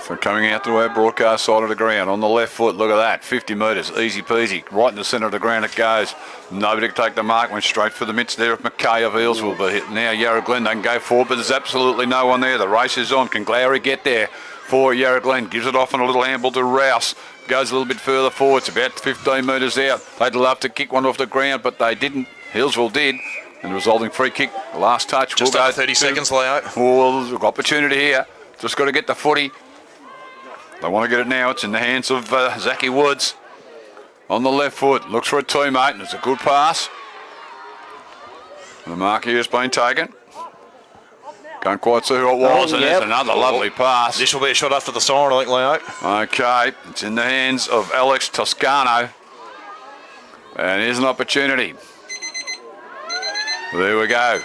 So coming out to our broadcast side of the ground on the left foot. Look at that, 50 metres, easy peasy. Right in the centre of the ground it goes. Nobody can take the mark. Went straight for the mitts there of McKay of Healesville. But now Yarra Glen, they can go forward, but there's absolutely no one there. The race is on. Can Glowry get there for Yarra Glen? Gives it off on a little amble to Rouse. Goes a little bit further forward. It's about 15 metres out. They'd love to kick one off the ground, but they didn't. Healesville did. And the resulting free kick, the last touch. Just over 30 seconds, Leo. Oh, there's an opportunity here. Just got to get the footy. They want to get it now. It's in the hands of Zachy Woods. On the left foot. Looks for a teammate, and it's a good pass. The mark here has been taken. Can't quite see who it was, and it's another lovely pass. This will be a shot after the siren, I think, Leo. Okay, it's in the hands of Alex Toscano. And here's an opportunity. There we go.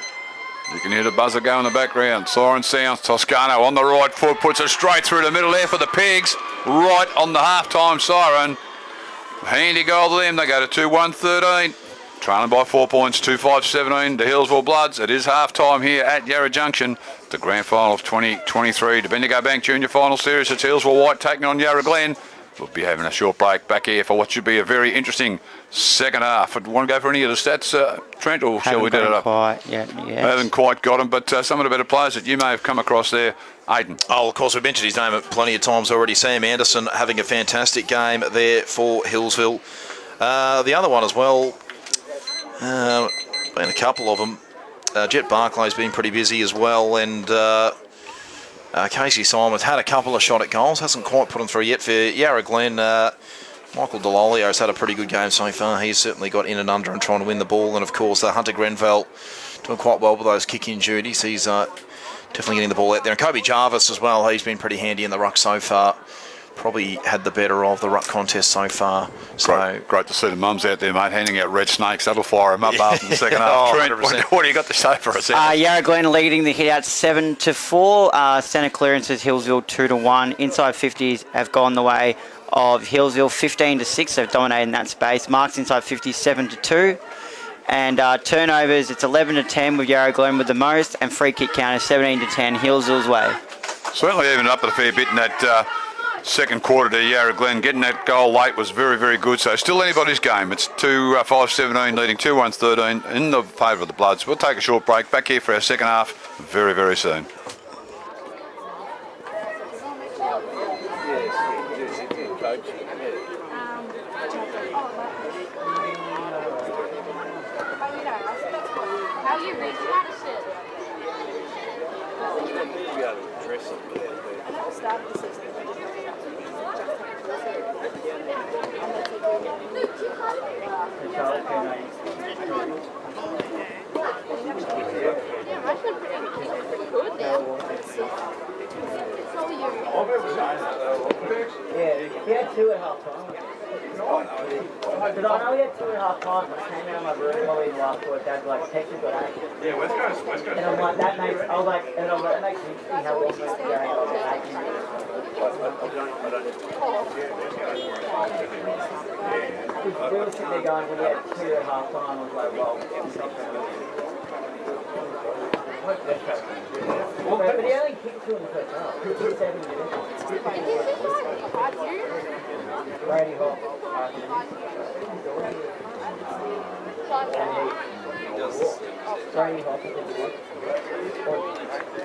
You can hear the buzzer go in the background. Siren sounds. Toscano on the right foot, puts it straight through the middle there for the Pigs. Right on the half-time siren. Handy goal to them. They go to 2-1-13. Trailing by 4 points, 2-5-17 to Healesville Bloods. It is half-time here at Yarra Junction. The grand final of 2023. The Bendigo Bank Junior Final Series. It's Healesville White taking on Yarra Glen. We'll be having a short break back here for what should be a very interesting second half. Do you want to go for any of the stats, Trent, or shall we do it up? Haven't quite got them, but some of the better players that you may have come across there, Aidan. Oh, of course, we've mentioned his name plenty of times already. Sam Anderson having a fantastic game there for Healesville. The other one as well, been a couple of them. Jet Barclay's been pretty busy as well, and Casey Simon's had a couple of shot at goals, hasn't quite put them through yet. For Yarra Glen, Michael Delolio's had a pretty good game so far. He's certainly got in and under and trying to win the ball, and of course Hunter Grenfell doing quite well with those kick-in duties. He's definitely getting the ball out there. And Kobe Jarvis as well, he's been pretty handy in the ruck so far. Probably had the better of the ruck contest so far. So great to see the mums out there, mate, handing out red snakes. That'll fire them up after the second half. Trent, what do you got to say for us? Yarra Glen leading the hit out 7-4. Centre clearances Healesville 2-1. Inside 50s have gone the way of Healesville 15-6. They've dominated in that space. Marks inside 50 7-2. And turnovers, it's 11-10 with Yarra Glen with the most, and free kick count is 17-10 Healesville's way. Certainly even up a fair bit in that second quarter to Yarra Glen. Getting that goal late was very, very good. So still anybody's game. It's 2-5-17 leading 2-1-13 in the favour of the Bloods. We'll take a short break. Back here for our second half very, very soon. He had two at half time. Because I know he had two at half time, but I came out of my room probably in the last quarter, Dad like texted got 8. Yeah, West Coast. And I'm like, that makes, I was like, that makes me see how long it's going on. We were sitting there going, when he had two at half time, I was like, well, it's not going to but he only kicked 2 in the first half. He kicked 7 minutes. Brady Hall. Brady Hall.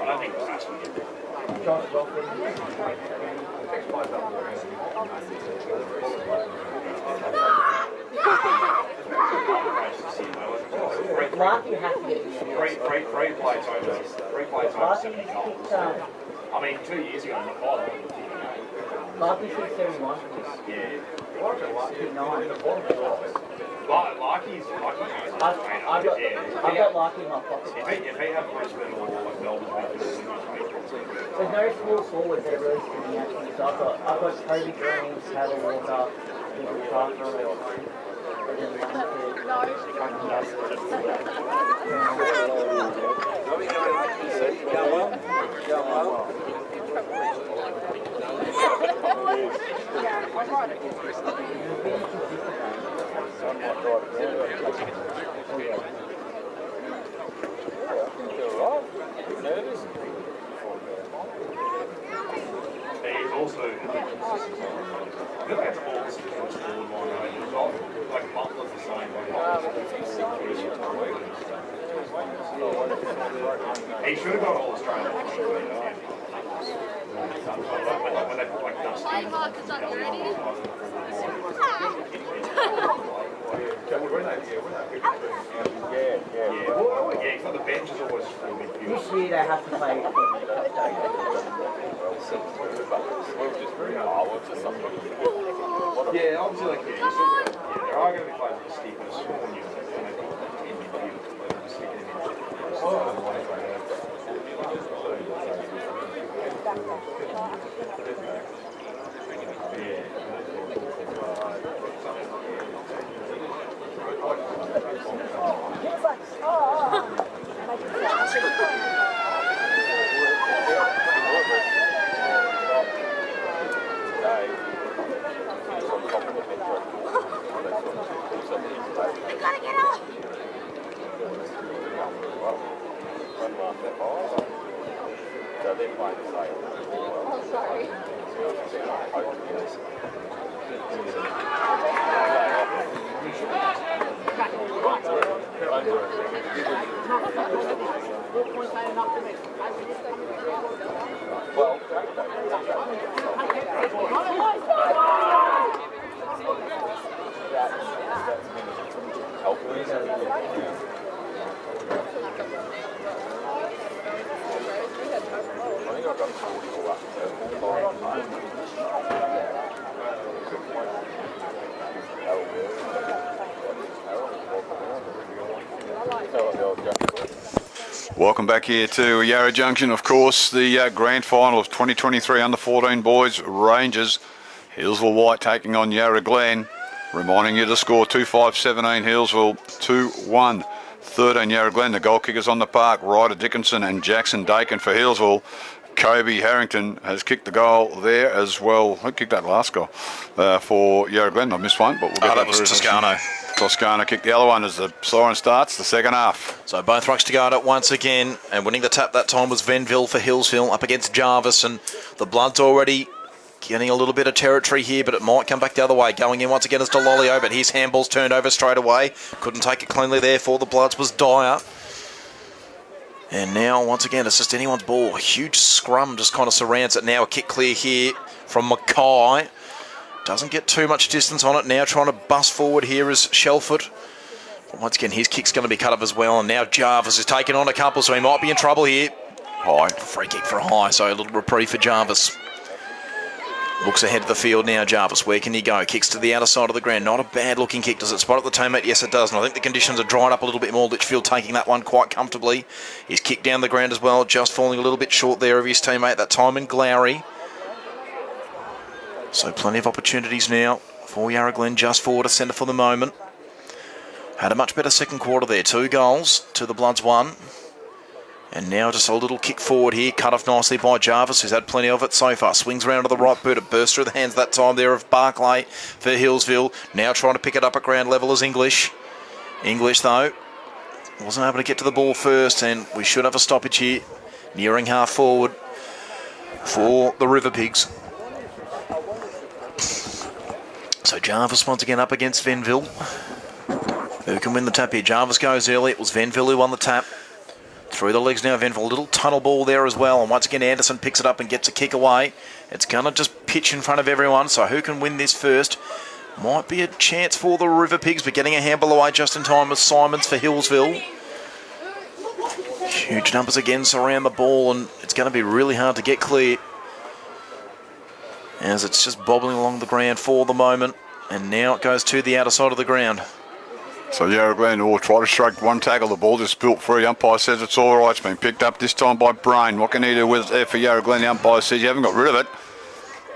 I don't think it's actually Josh Rockland. Larky has to get in there. Three plays over 70 goals. I mean, 2 years ago in the final. Larky kicked 71. Yeah. Kicked 9. Larky's I've got Larky in my pocket. If he had Brisbane or Melbourne, there's no small forwards that are really sticking out to me. So I've got Toby Green, Taylor Walker, Nicholas Parker, he's also look at Hawks like Butler's the same way. He should have got all Australian. When they put like Dusty. Hi, Mark, is that ready? Yeah, he's got the bench is always full midfield. this year they have to play. Yeah, obviously, like, yeah, there are going to be players with stick and a small unit, and I think in midfield, sticking him in. gotta get up! Oh, sorry. Welcome back here to Yarra Junction, of course, the grand final of 2023 under-14 boys Rangers. Healesville White taking on Yarra Glen. Reminding you to score 2-5-17 Healesville, 2-1. 13 Yarra Glen. The goal kickers on the park, Ryder Dickinson and Jackson Dakin for Healesville. Kobe Harrington has kicked the goal there as well. Who kicked that last goal for Yarra Glen? I missed one, but we'll get that was Toscano. Toscano kicked the other one as the siren starts, the second half. So both rucks to go at it once again, and winning the tap that time was Venville for Healesville up against Jarvis, and the Bloods already getting a little bit of territory here, but it might come back the other way. Going in once again is Delolio, but his handball's turned over straight away. Couldn't take it cleanly there for the Bloods was Dyer. And now, once again, it's just anyone's ball. A huge scrum just kind of surrounds it now. A kick clear here from Mackay. Doesn't get too much distance on it. Now trying to bust forward here is Shelford. But once again, his kick's going to be cut up as well. And now Jarvis is taking on a couple, so he might be in trouble here. High. Free kick for a high, so a little reprieve for Jarvis. Looks ahead of the field now, Jarvis. Where can he go? Kicks to the outer side of the ground. Not a bad looking kick. Does it spot at the teammate? Yes, it does. And I think the conditions are dried up a little bit more. Litchfield taking that one quite comfortably. He's kicked down the ground as well. Just falling a little bit short there of his teammate. That time in Glowry. So plenty of opportunities now for Yarra Glen just forward to centre for the moment. Had a much better second quarter there. 2 goals to the Bloods 1. And now just a little kick forward here, cut off nicely by Jarvis, who's had plenty of it so far. Swings around to the right boot, it bursts through the hands that time there of Barclay for Healesville. Now trying to pick it up at ground level is English. English, though, wasn't able to get to the ball first, and we should have a stoppage here, nearing half forward for the River Pigs. So Jarvis once again up against Venville. Who can win the tap here? Jarvis goes early. It was Venville who won the tap. Through the legs now, Venville. A little tunnel ball there as well. And once again, Anderson picks it up and gets a kick away. It's going to just pitch in front of everyone. So who can win this first? Might be a chance for the River Pigs, but getting a handball away just in time was Simons for Healesville. Huge numbers again surround the ball, and it's going to be really hard to get clear, as it's just bobbling along the ground for the moment. And now it goes to the outer side of the ground. So Yarra Glen will try to shrug one tackle. The ball just spilt free. Umpire says it's all right. It's been picked up this time by Brain. What can he do with it there for Yarra Glen? The umpire says you haven't got rid of it.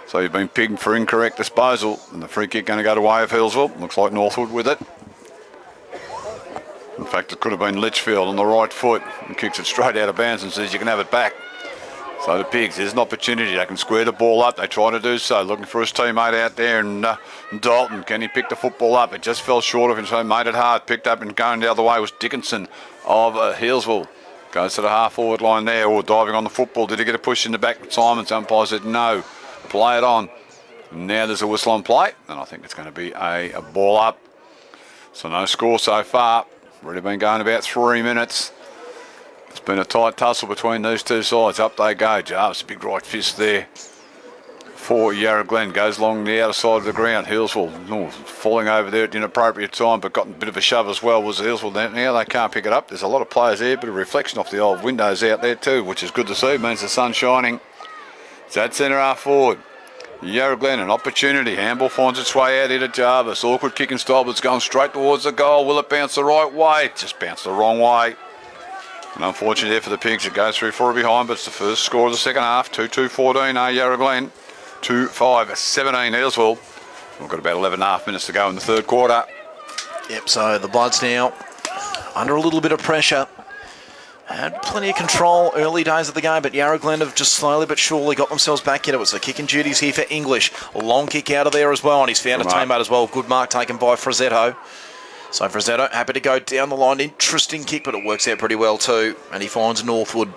So you've been picked for incorrect disposal. And the free kick going to go to way of Healesville. Looks like Northwood with it. In fact, it could have been Litchfield on the right foot. And kicks it straight out of bounds and says you can have it back. So the Pigs, there's an opportunity. They can square the ball up. They try to do so. Looking for his teammate out there. And Dalton, can he pick the football up? It just fell short of him, so he made it hard. Picked up and going the other way was Dickinson of Healesville. Goes to the half-forward line there, or diving on the football. Did he get a push in the back? Simons, umpire said no. Play it on. Now there's a whistle on play. And I think it's going to be a ball up. So no score so far. Already been going about 3 minutes. It's been a tight tussle between these two sides. Up they go. Jarvis, a big right fist there for Yarra Glen. Goes along the outer side of the ground. Healesville falling over there at the inappropriate time, but got a bit of a shove as well. Was Healesville now? They can't pick it up. There's a lot of players there. Bit of reflection off the old windows out there too, which is good to see. Means the sun's shining. It's at centre half forward. Yarra Glen, an opportunity. Handball finds its way out here to Jarvis. Awkward kicking style, but it's going straight towards the goal. Will it bounce the right way? It just bounced the wrong way. And unfortunately there for the Pigs, it goes through 4 behind, but it's the first score of the second half. 2-2-14, Yarra Glen. 2-5-17, Healesville. We've got about 11.5 minutes to go in the third quarter. Yep, so the Bloods now under a little bit of pressure. Had plenty of control early days of the game, but Yarra Glen have just slowly but surely got themselves back in. It was the kicking duties here for English. A long kick out of there as well, and he's found a teammate as well. Good mark taken by Frazzetto. So Frazzetto happy to go down the line. Interesting kick, but it works out pretty well too. And he finds Northwood.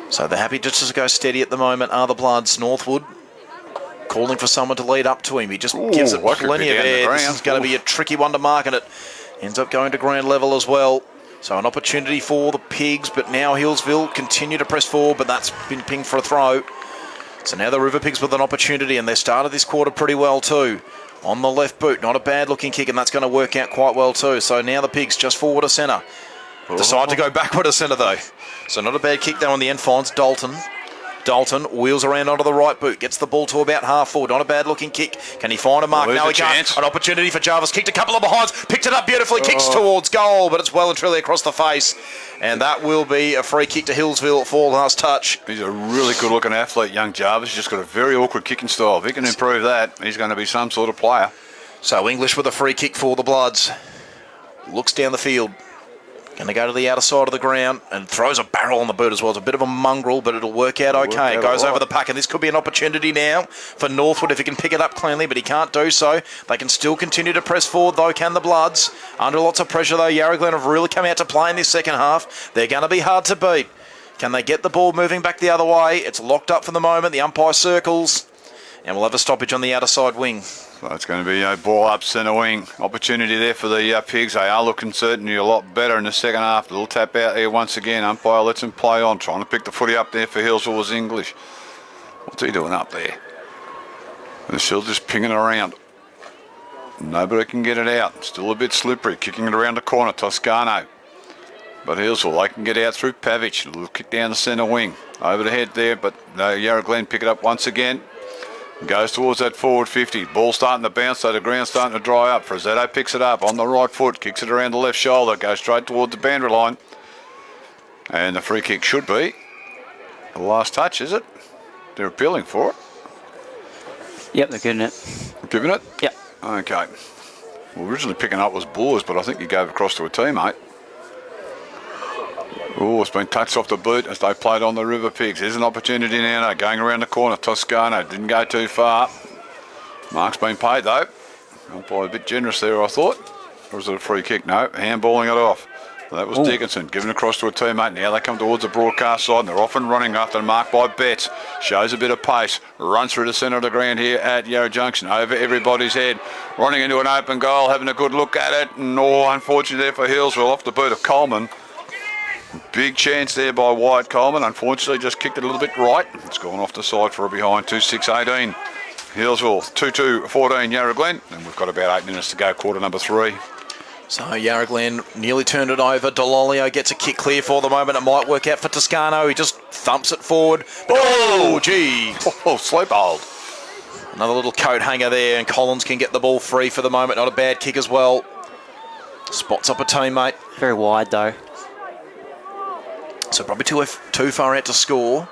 So they're happy just to go steady at the moment, are the Bloods. Northwood calling for someone to lead up to him. He just gives it plenty of air. This is going to be a tricky one to mark, and it ends up going to ground level as well. So an opportunity for the Pigs, but now Healesville continue to press forward, but that's been pinged for a throw. So now the River Pigs with an opportunity, and they started this quarter pretty well too. On the left boot, not a bad looking kick, and that's going to work out quite well too. So now the Pigs just forward to centre. Decide to go backward to centre though. So not a bad kick there on the end, finds Dalton. Dalton wheels around onto the right boot, gets the ball to about half forward. Not a bad looking kick. Can he find a mark? Now he can't. An opportunity for Jarvis. Kicked a couple of behinds, picked it up beautifully, kicks towards goal, but it's well and truly across the face. And that will be a free kick to Healesville for last touch. He's a really good looking athlete, young Jarvis. He's just got a very awkward kicking style. If he can improve that, he's going to be some sort of player. So English with a free kick for the Bloods. Looks down the field. Going to go to the outer side of the ground and throws a barrel on the boot as well. It's a bit of a mongrel, but it'll work out okay. It goes over the pack, and this could be an opportunity now for Northwood if he can pick it up cleanly, but he can't do so. They can still continue to press forward, though, can the Bloods. Under lots of pressure, though, Yarra Glen have really come out to play in this second half. They're going to be hard to beat. Can they get the ball moving back the other way? It's locked up for the moment. The umpire circles, and we'll have a stoppage on the outer side wing. So it's going to be a ball up centre wing. Opportunity there for the Pigs. They are looking certainly a lot better in the second half. A little tap out there once again. Umpire lets him play on. Trying to pick the footy up there for Healesville was English. What's he doing up there? And still just pinging around. Nobody can get it out. Still a bit slippery. Kicking it around the corner. Toscano. But Healesville, they can get out through Pavic. A little kick down the centre wing. Over the head there, but no, Yarra Glen pick it up once again. Goes towards that forward 50. Ball starting to bounce, so the ground's starting to dry up. Frazzetto picks it up on the right foot, kicks it around the left shoulder, goes straight towards the boundary line. And the free kick should be the last touch, is it? They're appealing for it. Yep, they're giving it. Giving it? Yep. Okay. Well, originally picking up was Boers, but I think he gave across to a teammate. Oh, it's been touched off the boot as they played on the River Pigs. There's an opportunity now, going around the corner. Toscano didn't go too far. Mark's been paid though. Umpire a bit generous there, I thought. Or was it a free kick? No, handballing it off. Well, that was Dickinson, given across to a teammate. Now they come towards the broadcast side, and they're off and running after the mark by Betts. Shows a bit of pace. Runs through the centre of the ground here at Yarra Junction. Over everybody's head. Running into an open goal, having a good look at it. And unfortunately there for Healesville, off the boot of Coleman. Big chance there by Wyatt Coleman. Unfortunately, just kicked it a little bit right. It's gone off the side for a behind. 2-6-18. Healesville 2-2-14 Yarra Glen. And we've got about 8 minutes to go, quarter number 3. So Yarra Glen nearly turned it over. Delolio gets a kick clear for the moment. It might work out for Toscano. He just thumps it forward. Oh, gee. Oh, slope hold. Another little coat hanger there, and Collins can get the ball free for the moment. Not a bad kick as well. Spots up a teammate. Very wide, though. So probably too far out to score.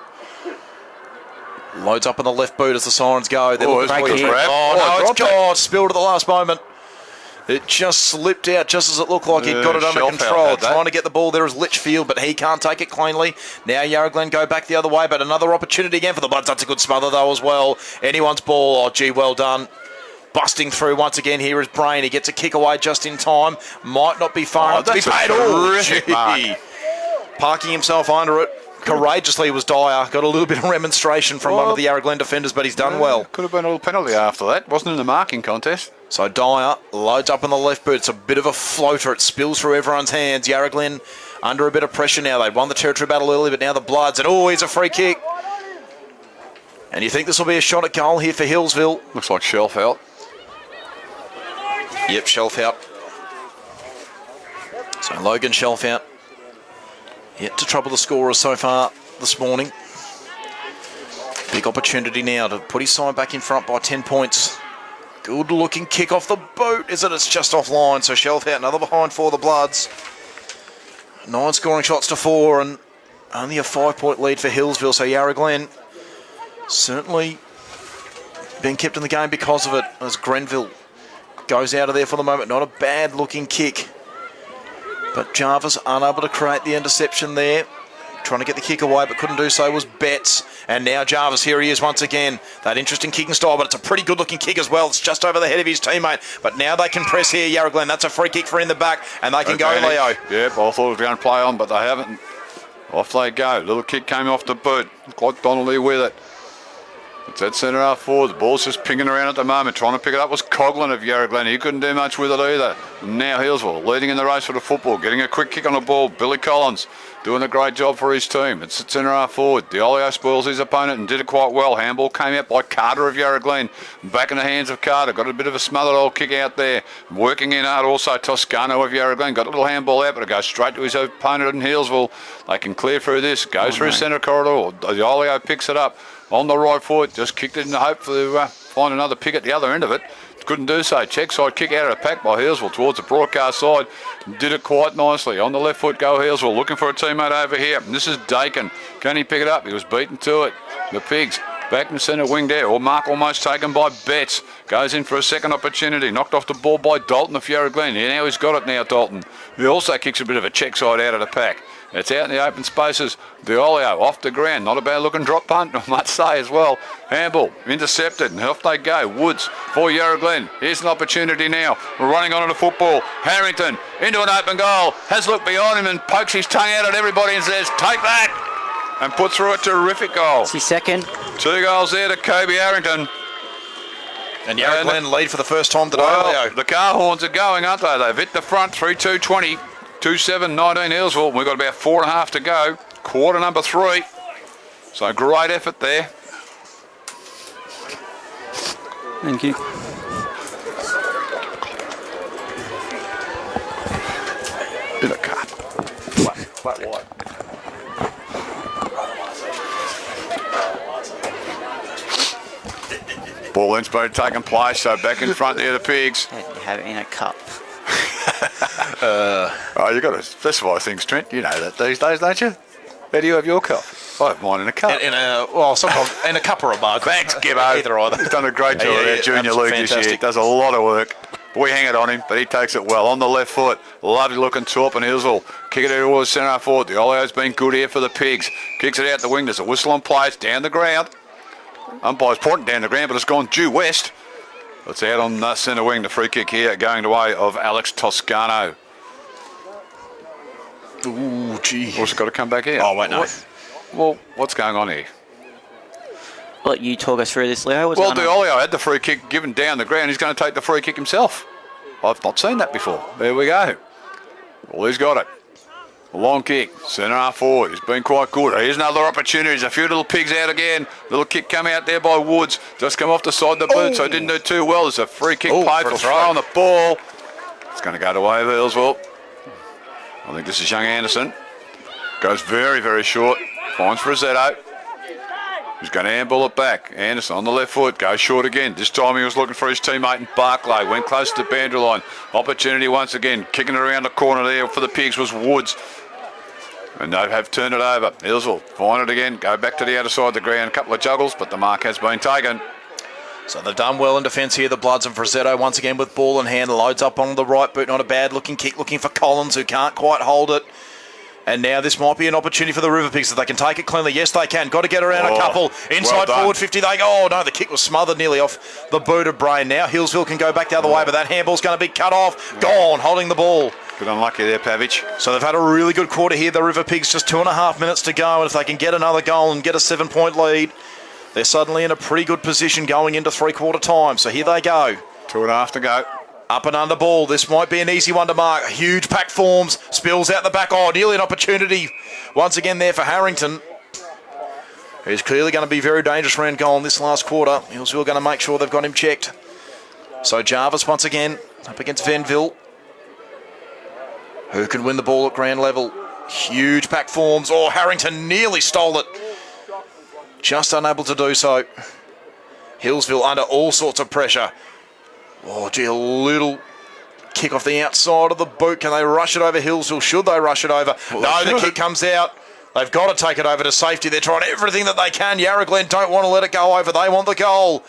Loads up on the left boot as the sirens go. There's a grab. Oh, no, it's gone. Spilled at the last moment. It just slipped out just as it looked like he'd got it under control. Trying to get the ball there is Litchfield, but he can't take it cleanly. Now Yarra Glen go back the other way, but another opportunity again for the Bloods. That's a good smother though as well. Anyone's ball. Oh, gee, well done. Busting through once again here is Brain. He gets a kick away just in time. Might not be far enough to be paid. Oh, gee. Parking himself under it. Courageously was Dyer. Got a little bit of remonstration from one of the Yarra Glen defenders, but he's done well. Could have been a little penalty after that. Wasn't in the marking contest. So Dyer loads up on the left boot. It's a bit of a floater. It spills through everyone's hands. Yarra Glen under a bit of pressure now. They won the territory battle early, but now the Bloods. And here's a free kick. And you think this will be a shot at goal here for Healesville? Looks like Shelf out. Yep, Shelf out. So Logan Shelf out. Yet to trouble the scorers so far this morning. Big opportunity now to put his side back in front by 10 points. Good looking kick off the boot, is it? It's just offline, so Shelf out, another behind for the Bloods. 9 scoring shots to 4 and only a 5-point lead for Healesville, so Yarra Glen certainly being kept in the game because of it as Grenville goes out of there for the moment. Not a bad looking kick. But Jarvis unable to create the interception there. Trying to get the kick away, but couldn't do so was Betts. And now Jarvis, here he is once again. That interesting kicking style, but it's a pretty good-looking kick as well. It's just over the head of his teammate. But now they can press here, Yarra Glen. That's a free kick for in the back, and they can go, Leo. Yep, I thought it was going to play on, but they haven't. Off they go. Little kick came off the boot. Clyde Donnelly with it. It's that centre half forward. The ball's just pinging around at the moment. Trying to pick it up was Coughlin of Yarra Glen. He couldn't do much with it either. Now Healesville leading in the race for the football. Getting a quick kick on the ball. Billy Collins doing a great job for his team. It's the centre half forward. Diolio spoils his opponent and did it quite well. Handball came out by Carter of Yarra Glen. Back in the hands of Carter. Got a bit of a smothered old kick out there. Working in hard also Toscano of Yarra Glen. Got a little handball out, but it goes straight to his opponent in Healesville. They can clear through this. Goes through centre corridor. Diolio picks it up on the right foot. Just kicked it in the hope to find another pick at the other end of it. Couldn't do so. Check side kick out of the pack by Healesville towards the broadcast side. Did it quite nicely. On the left foot go Healesville. Looking for a teammate over here. And this is Dakin. Can he pick it up? He was beaten to it. The Pigs back in the centre wing there. Or mark almost taken by Betts. Goes in for a second opportunity. Knocked off the ball by Dalton of Yarra Glen. Yeah, now he's got it now, Dalton. He also kicks a bit of a check side out of the pack. It's out in the open spaces. Diolio off the ground. Not a bad looking drop punt, I must say as well. Handball intercepted and off they go. Woods for Yarra Glen. Here's an opportunity now. We're running onto the football. Harrington into an open goal. Has looked behind him and pokes his tongue out at everybody and says, take that! And puts through a terrific goal. It's his second. 2 goals there to Kobe Harrington. And Yarra Glen lead for the first time today, Leo. The car horns are going, aren't they? They've hit the front 3-2-20. 2-7-19 Healesville. We've got about 4.5 to go. Quarter number 3. So great effort there. Thank you. In a cup. Flat white. Ball in's been taking place, so back in front there, the Pigs. You have it in a cup. You've got to specify things, Trent. You know that these days, don't you? How do you have your cup? I have mine in a cup. Sometimes in a cup or a mug. Thanks, Gibbo. Either. He's done a great job at junior league this year. Does a lot of work. We hang it on him, but he takes it well. On the left foot, lovely looking top and Healesville. Kick it towards centre half forward. The Olio's been good here for the Pigs. Kicks it out the wing. There's a whistle on play. It's down the ground. Umpire's pointing down the ground, but it's gone due west. It's out on the centre wing. The free kick here going the way of Alex Toscano. Ooh, gee. What's got to come back here? Oh, wait, no. What's going on here? Let you talk us through this, Leo. Diolio had the free kick given down the ground. He's going to take the free kick himself. I've not seen that before. There we go. Well, he's got it. A long kick. Centre half forward. He's been quite good. Here's another opportunity. There's a few little pigs out again. Little kick come out there by Woods. Just come off the side of the boot, so he didn't do too well. There's a free kick played for throwing the ball. It's going to go the way of Healesville. I think this is young Anderson. Goes very, very short. Finds for Rosetto. He's going to handball it back. Anderson on the left foot. Goes short again. This time he was looking for his teammate in Barclay. Went close to the boundary line. Opportunity once again. Kicking it around the corner there for the Pigs was Woods. And they have turned it over. Healesville find it again. Go back to the outer side of the ground. A couple of juggles, but the mark has been taken. So they've done well in defence here, the Bloods, and Frazzetto once again with ball in hand. Loads up on the right boot. Not a bad looking kick. Looking for Collins, who can't quite hold it. And now this might be an opportunity for the River Pigs if they can take it cleanly. Yes, they can. Got to get around a couple. Inside forward 50. They go. Oh, no, the kick was smothered nearly off the boot of Brain. Now Healesville can go back the other way, but that handball's going to be cut off. Gone, holding the ball. Good unlucky there, Pavic. So they've had a really good quarter here. The River Pigs, just 2.5 minutes to go. And if they can get another goal and get a 7-point lead, they're suddenly in a pretty good position going into three-quarter time. So here they go. 2.5 to go. Up and under ball. This might be an easy one to mark. Huge pack forms. Spills out the back. Oh, nearly an opportunity once again there for Harrington. He's clearly going to be very dangerous around goal in this last quarter. Healesville going to make sure they've got him checked. So Jarvis once again up against Venville. Who can win the ball at ground level? Huge pack forms. Oh, Harrington nearly stole it. Just unable to do so. Healesville under all sorts of pressure. Oh, gee, a little kick off the outside of the boot. Can they rush it over Healesville? Should they rush it over? No, the kick comes out. They've got to take it over to safety. They're trying everything that they can. Yarra Glen don't want to let it go over. They want the goal.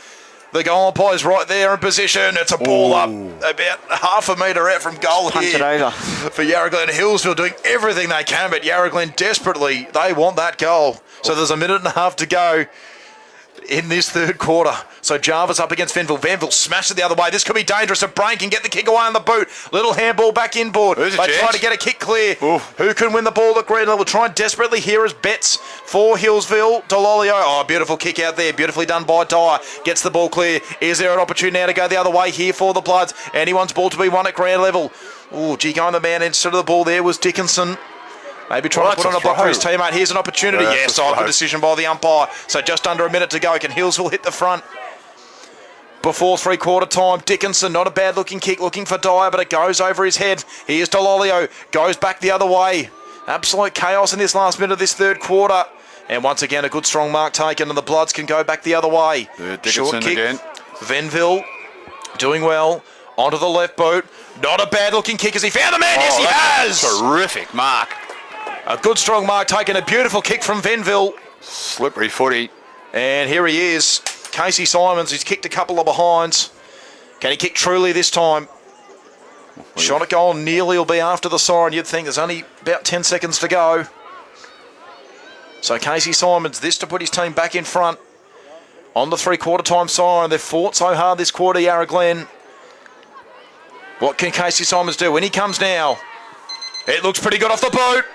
The goal umpire's right there in position. It's a ball up about half a metre out from goal Punch here. it over. For Yarra Glen. Healesville doing everything they can, but Yarra Glen desperately, they want that goal. So there's a minute and a half to go in this third quarter. So Jarvis up against Venville. Venville smashed it the other way. This could be dangerous. If Brain can get the kick away on the boot. Little handball back inboard. There's a They chance. try to get a kick clear. Oof. Who can win the ball at green level? Try and desperately hear his bets for Healesville. Delolio. Oh, beautiful kick out there. Beautifully done by Dyer. Gets the ball clear. Is there an opportunity now to go the other way here for the Bloods? Anyone's ball to be won at ground level. Oh, gee, going the man instead of the ball there was Dickinson. Maybe trying to put on a block for his teammate. Here's an opportunity. Yes, good decision by the umpire. So just under a minute to go. Can Healesville hit the front before three-quarter time? Dickinson, not a bad-looking kick, looking for Dyer, but it goes over his head. Here's Delolio, goes back the other way. Absolute chaos in this last minute of this third quarter. And once again, a good strong mark taken, and the Bloods can go back the other way. Short kick. Again. Venville doing well. Onto the left boot. Not a bad-looking kick as he found the man. Yes, he has. Terrific mark. A good strong mark taken. A beautiful kick from Venville. Slippery footy. And here he is. Casey Simons, he's kicked a couple of behinds. Can he kick truly this time? Shot at goal nearly will be after the siren. You'd think there's only about 10 seconds to go. So Casey Simons, this to put his team back in front on the three-quarter time siren. They've fought so hard this quarter, Yarra Glen. What can Casey Simons do? When he comes now, it looks pretty good off the boot.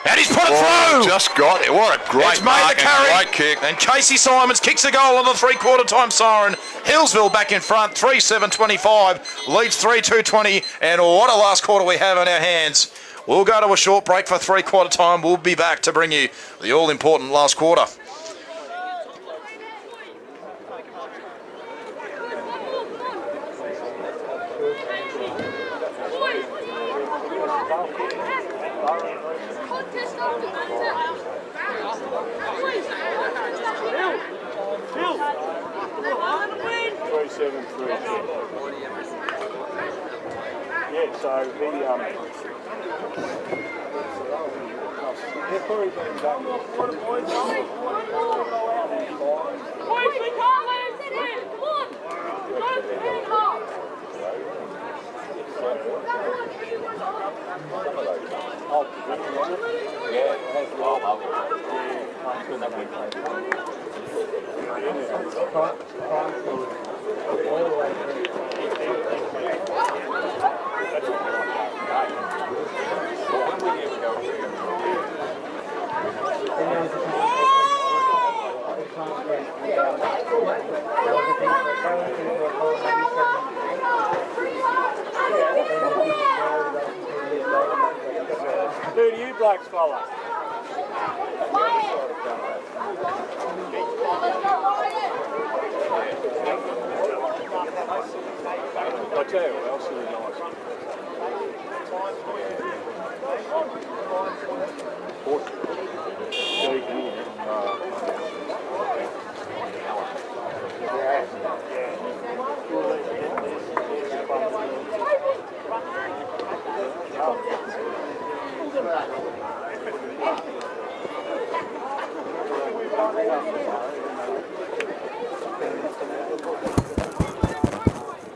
And he's put it through! Just got it. What a great It's made mark the carry. and great kick. And Casey Simons kicks a goal on the three-quarter time siren. Healesville back in front, 3-7-25, leads 3-2-20, and what a last quarter we have on our hands. We'll go to a short break for three-quarter time. We'll be back to bring you the all-important last quarter. Yeah, so they've probably been done. Boys, we can't let him sit. Come on. Don't hit him up. Who do you blokes follow? I'll tell you what else is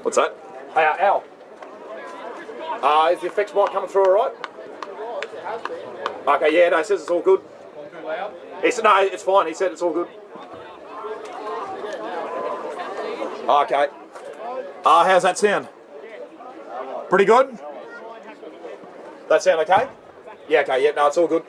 What's that? Hey, Al. Is the effects mic coming through all right? Okay, yeah, no, he says it's all good. He said, no, it's fine. He said it's all good. Okay. How's that sound? Pretty good? That sound okay? Yeah, okay, yeah, no, it's all good.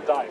Dave,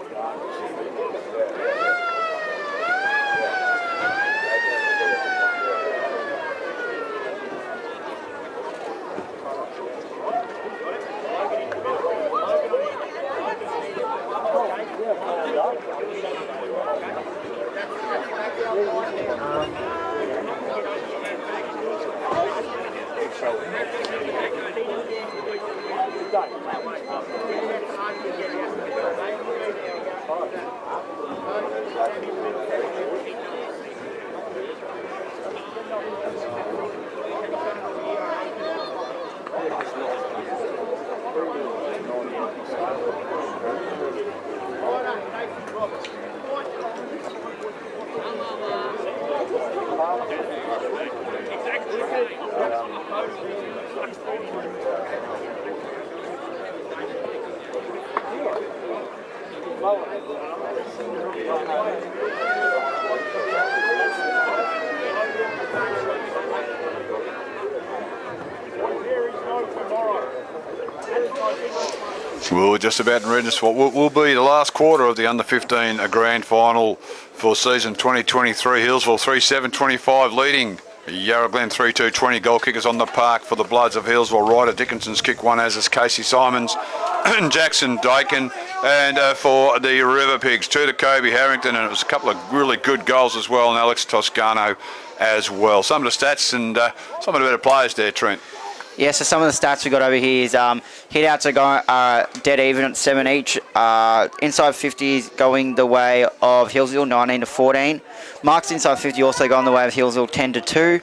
We're just about in readiness for what will be the last quarter of the under-15 grand final for season 2023. Healesville 3-7-25 leading. Yarra Glen 3-2-20. Goal kickers on the park for the Bloods of Healesville. Ryder Dickinson's kick one, as is Casey Simons and Jackson Dakin. And for the River Pigs, 2 to Kobe Harrington, and it was a couple of really good goals as well, and Alex Toscano as well. Some of the stats and some of the better players there, Trent. Yeah, so some of the stats we got over here is hit-outs are going dead even at 7 each. Inside 50s going the way of Healesville 19-14. Marks inside 50 also going the way of Healesville 10-2.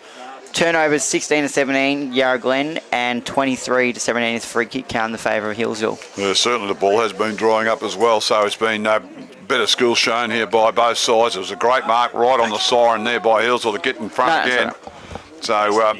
Turnovers 16-17 Yarra Glen, and 23-17 is free kick count in the favour of Healesville. Yeah, certainly the ball has been drying up as well, so it's been better skill shown here by both sides. It was a great mark right on the siren there by Healesville to get in front again. Right. So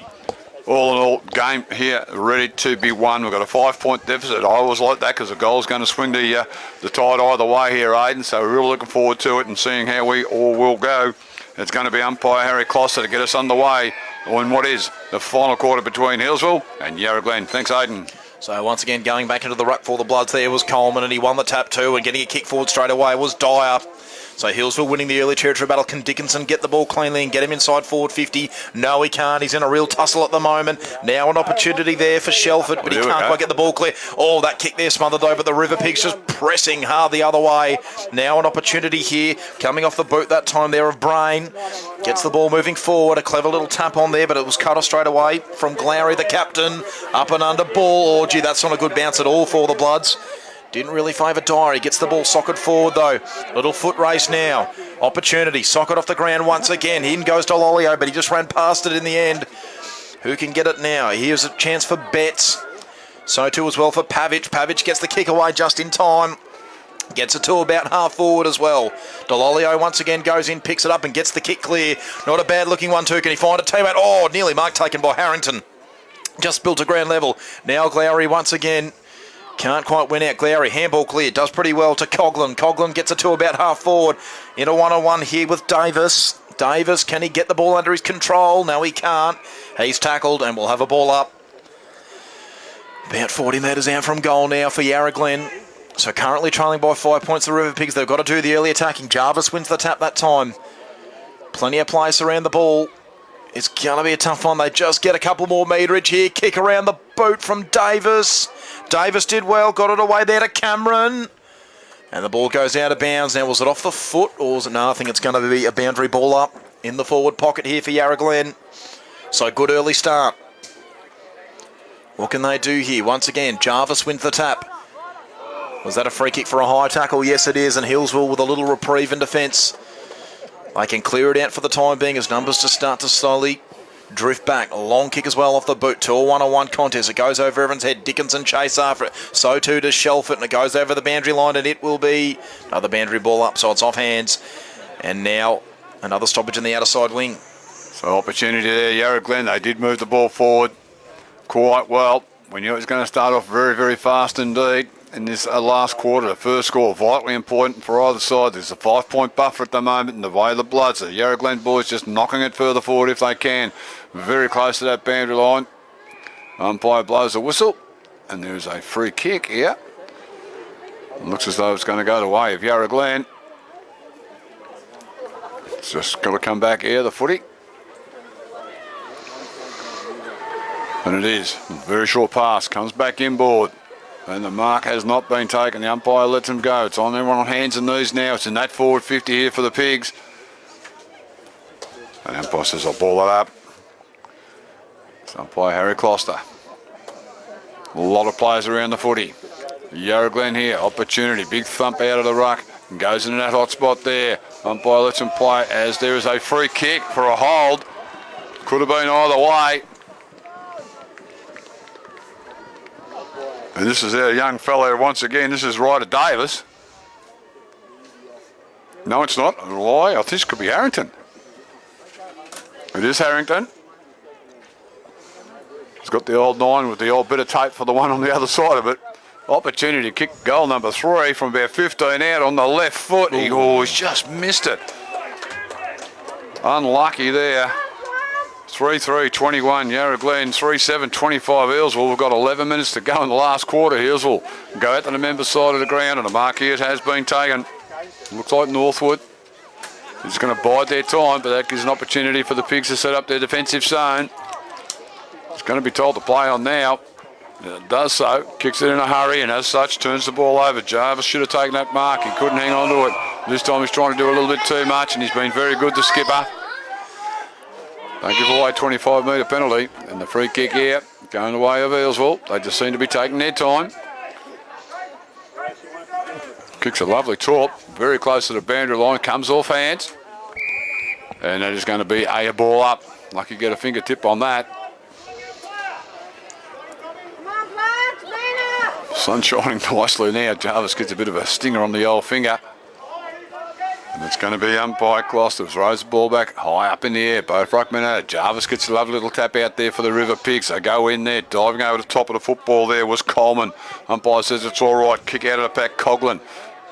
all in all, game here ready to be won. We've got a 5-point deficit. I always like that because the goal's going to swing the tide either way here, Aidan. So we're really looking forward to it and seeing how we all will go. It's going to be umpire Harry Closter to get us underway on what is the final quarter between Healesville and Yarra Glen. Thanks, Aidan. So once again, going back into the ruck for the Bloods there was Coleman, and he won the tap too, and getting a kick forward straight away was Dyer. So Healesville winning the early territory battle. Can Dickinson get the ball cleanly and get him inside forward 50? No, he can't. He's in a real tussle at the moment. Now an opportunity there for Shelford, but he can't quite get the ball clear. Oh, that kick there smothered over. The River Pigs just pressing hard the other way. Now an opportunity here, coming off the boot that time there of Brain. Gets the ball moving forward. A clever little tap on there, but it was cut off straight away from Glowry, the captain. Up and under ball. Oh, gee, that's not a good bounce at all for the Bloods. Didn't really favour Dyer. He gets the ball socket forward though. Little foot race now. Opportunity. Socket off the ground once again. In goes Dololio, but he just ran past it in the end. Who can get it now? Here's a chance for Betts. So too as well for Pavic. Pavic gets the kick away just in time. Gets it to about half forward as well. Dololio once again goes in, picks it up and gets the kick clear. Not a bad looking one too. Can he find a teammate? Oh, nearly mark taken by Harrington. Just built to ground level. Now Glowry once again. Can't quite win out. Glowry, handball clear, does pretty well to Coghlan. Coghlan gets it to about half forward. In a one-on-one here with Davis. Davis, can he get the ball under his control? No, he can't. He's tackled and we'll have a ball up. About 40 metres out from goal now for Yarra Glen. So currently trailing by 5 points the River Pigs. They've got to do the early attacking. Jarvis wins the tap that time. Plenty of place around the ball. It's going to be a tough one. They just get a couple more meterage here. Kick around the boot from Davis. Davis did well. Got it away there to Cameron. And the ball goes out of bounds. Now, was it off the foot? Or was it? No, I think it's going to be a boundary ball up in the forward pocket here for Yarra Glen. So good early start. What can they do here? Once again, Jarvis wins the tap. Was that a free kick for a high tackle? Yes, it is. And Healesville with a little reprieve in defence. They can clear it out for the time being as numbers just start to slowly drift back. A long kick as well off the boot to a one-on-one contest. It goes over everyone's head. Dickinson chase after it. So too does Shelford, and it goes over the boundary line, and it will be another boundary ball up, so it's off hands. And now another stoppage in the outer side wing. So opportunity there, Yarra Glen. They did move the ball forward quite well. We knew it was going to start off very, very fast indeed. In this last quarter, the first score, vitally important for either side. There's a 5-point buffer at the moment in the way of the Bloods. The Yarra Glen boys just knocking it further forward if they can. Very close to that boundary line. Umpire blows a whistle, and there's a free kick here. It looks as though it's going to go the way of Yarra Glen. It's just got to come back here, the footy. And it is. Very short pass, comes back inboard. And the mark has not been taken. The umpire lets him go. It's on everyone on hands and knees now. It's in that forward 50 here for the Pigs. And the umpire says, I'll ball it up. It's umpire Harry Closter. A lot of players around the footy. Yarra Glen here, opportunity, big thump out of the ruck, goes into that hot spot there. Umpire lets him play as there is a free kick for a hold. Could have been either way. And this is our young fellow once again. This is Ryder Davis. No, it's not. A lie. I think this could be Harrington. It is Harrington. He's got the old 9 with the old bit of tape for the one on the other side of it. Opportunity to kick goal number 3 from about 15 out on the left foot. He's just missed it. Unlucky there. 3-3-21 Yarra Glen, 3-7-25 Healesville. We've got 11 minutes to go in the last quarter. Healesville go out to the members' side of the ground, and the mark here has been taken. Looks like Northwood is going to bide their time, but that gives an opportunity for the Pigs to set up their defensive zone. It's going to be told to play on now. It does so, kicks it in a hurry, and as such turns the ball over. Jarvis should have taken that mark. He couldn't hang on to it. This time he's trying to do a little bit too much, and he's been very good, the skipper. Don't give away 25-metre penalty, and the free kick here going the way of Healesville. They just seem to be taking their time. Kicks a lovely torp, very close to the boundary line, comes off hands. And that is going to be a ball up. Lucky get a fingertip on that. Sun shining nicely now. Jarvis gets a bit of a stinger on the old finger. And it's going to be umpire Gloucester. Throws the ball back high up in the air. Both ruckmen at it. Jarvis gets a lovely little tap out there for the River Pigs. They go in there. Diving over the top of the football there was Coleman. Umpire says it's all right. Kick out of the pack. Coughlin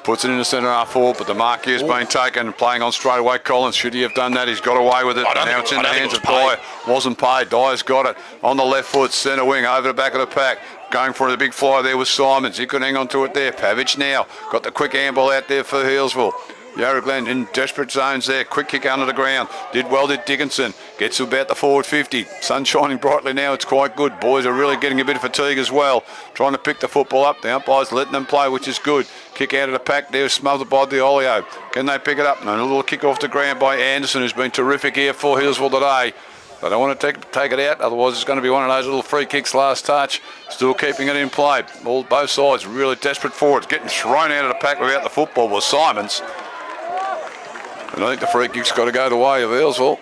puts it in the centre half forward, but the mark here's been taken. Playing on straight away. Collins, should he have done that? He's got away with it. Now it's in the hands of Dyer. Wasn't paid. Dyer's got it. On the left foot, centre wing, over the back of the pack. Going for the big fly there was Simons. He couldn't hang on to it there. Pavic now got the quick handball out there for Healesville. Yarra Glen in desperate zones there. Quick kick under the ground. Did well, did Dickinson. Gets to about the forward 50. Sun shining brightly now. It's quite good. Boys are really getting a bit of fatigue as well. Trying to pick the football up. The umpire's letting them play, which is good. Kick out of the pack there, smothered by the Olio. Can they pick it up? And a little kick off the ground by Anderson, who's been terrific here for Healesville today. They don't want to take it out, otherwise it's going to be one of those little free kicks last touch. Still keeping it in play. Both sides really desperate for it. It's getting thrown out of the pack without the football was Simons. And I think the free kick's got to go the way of Healesville.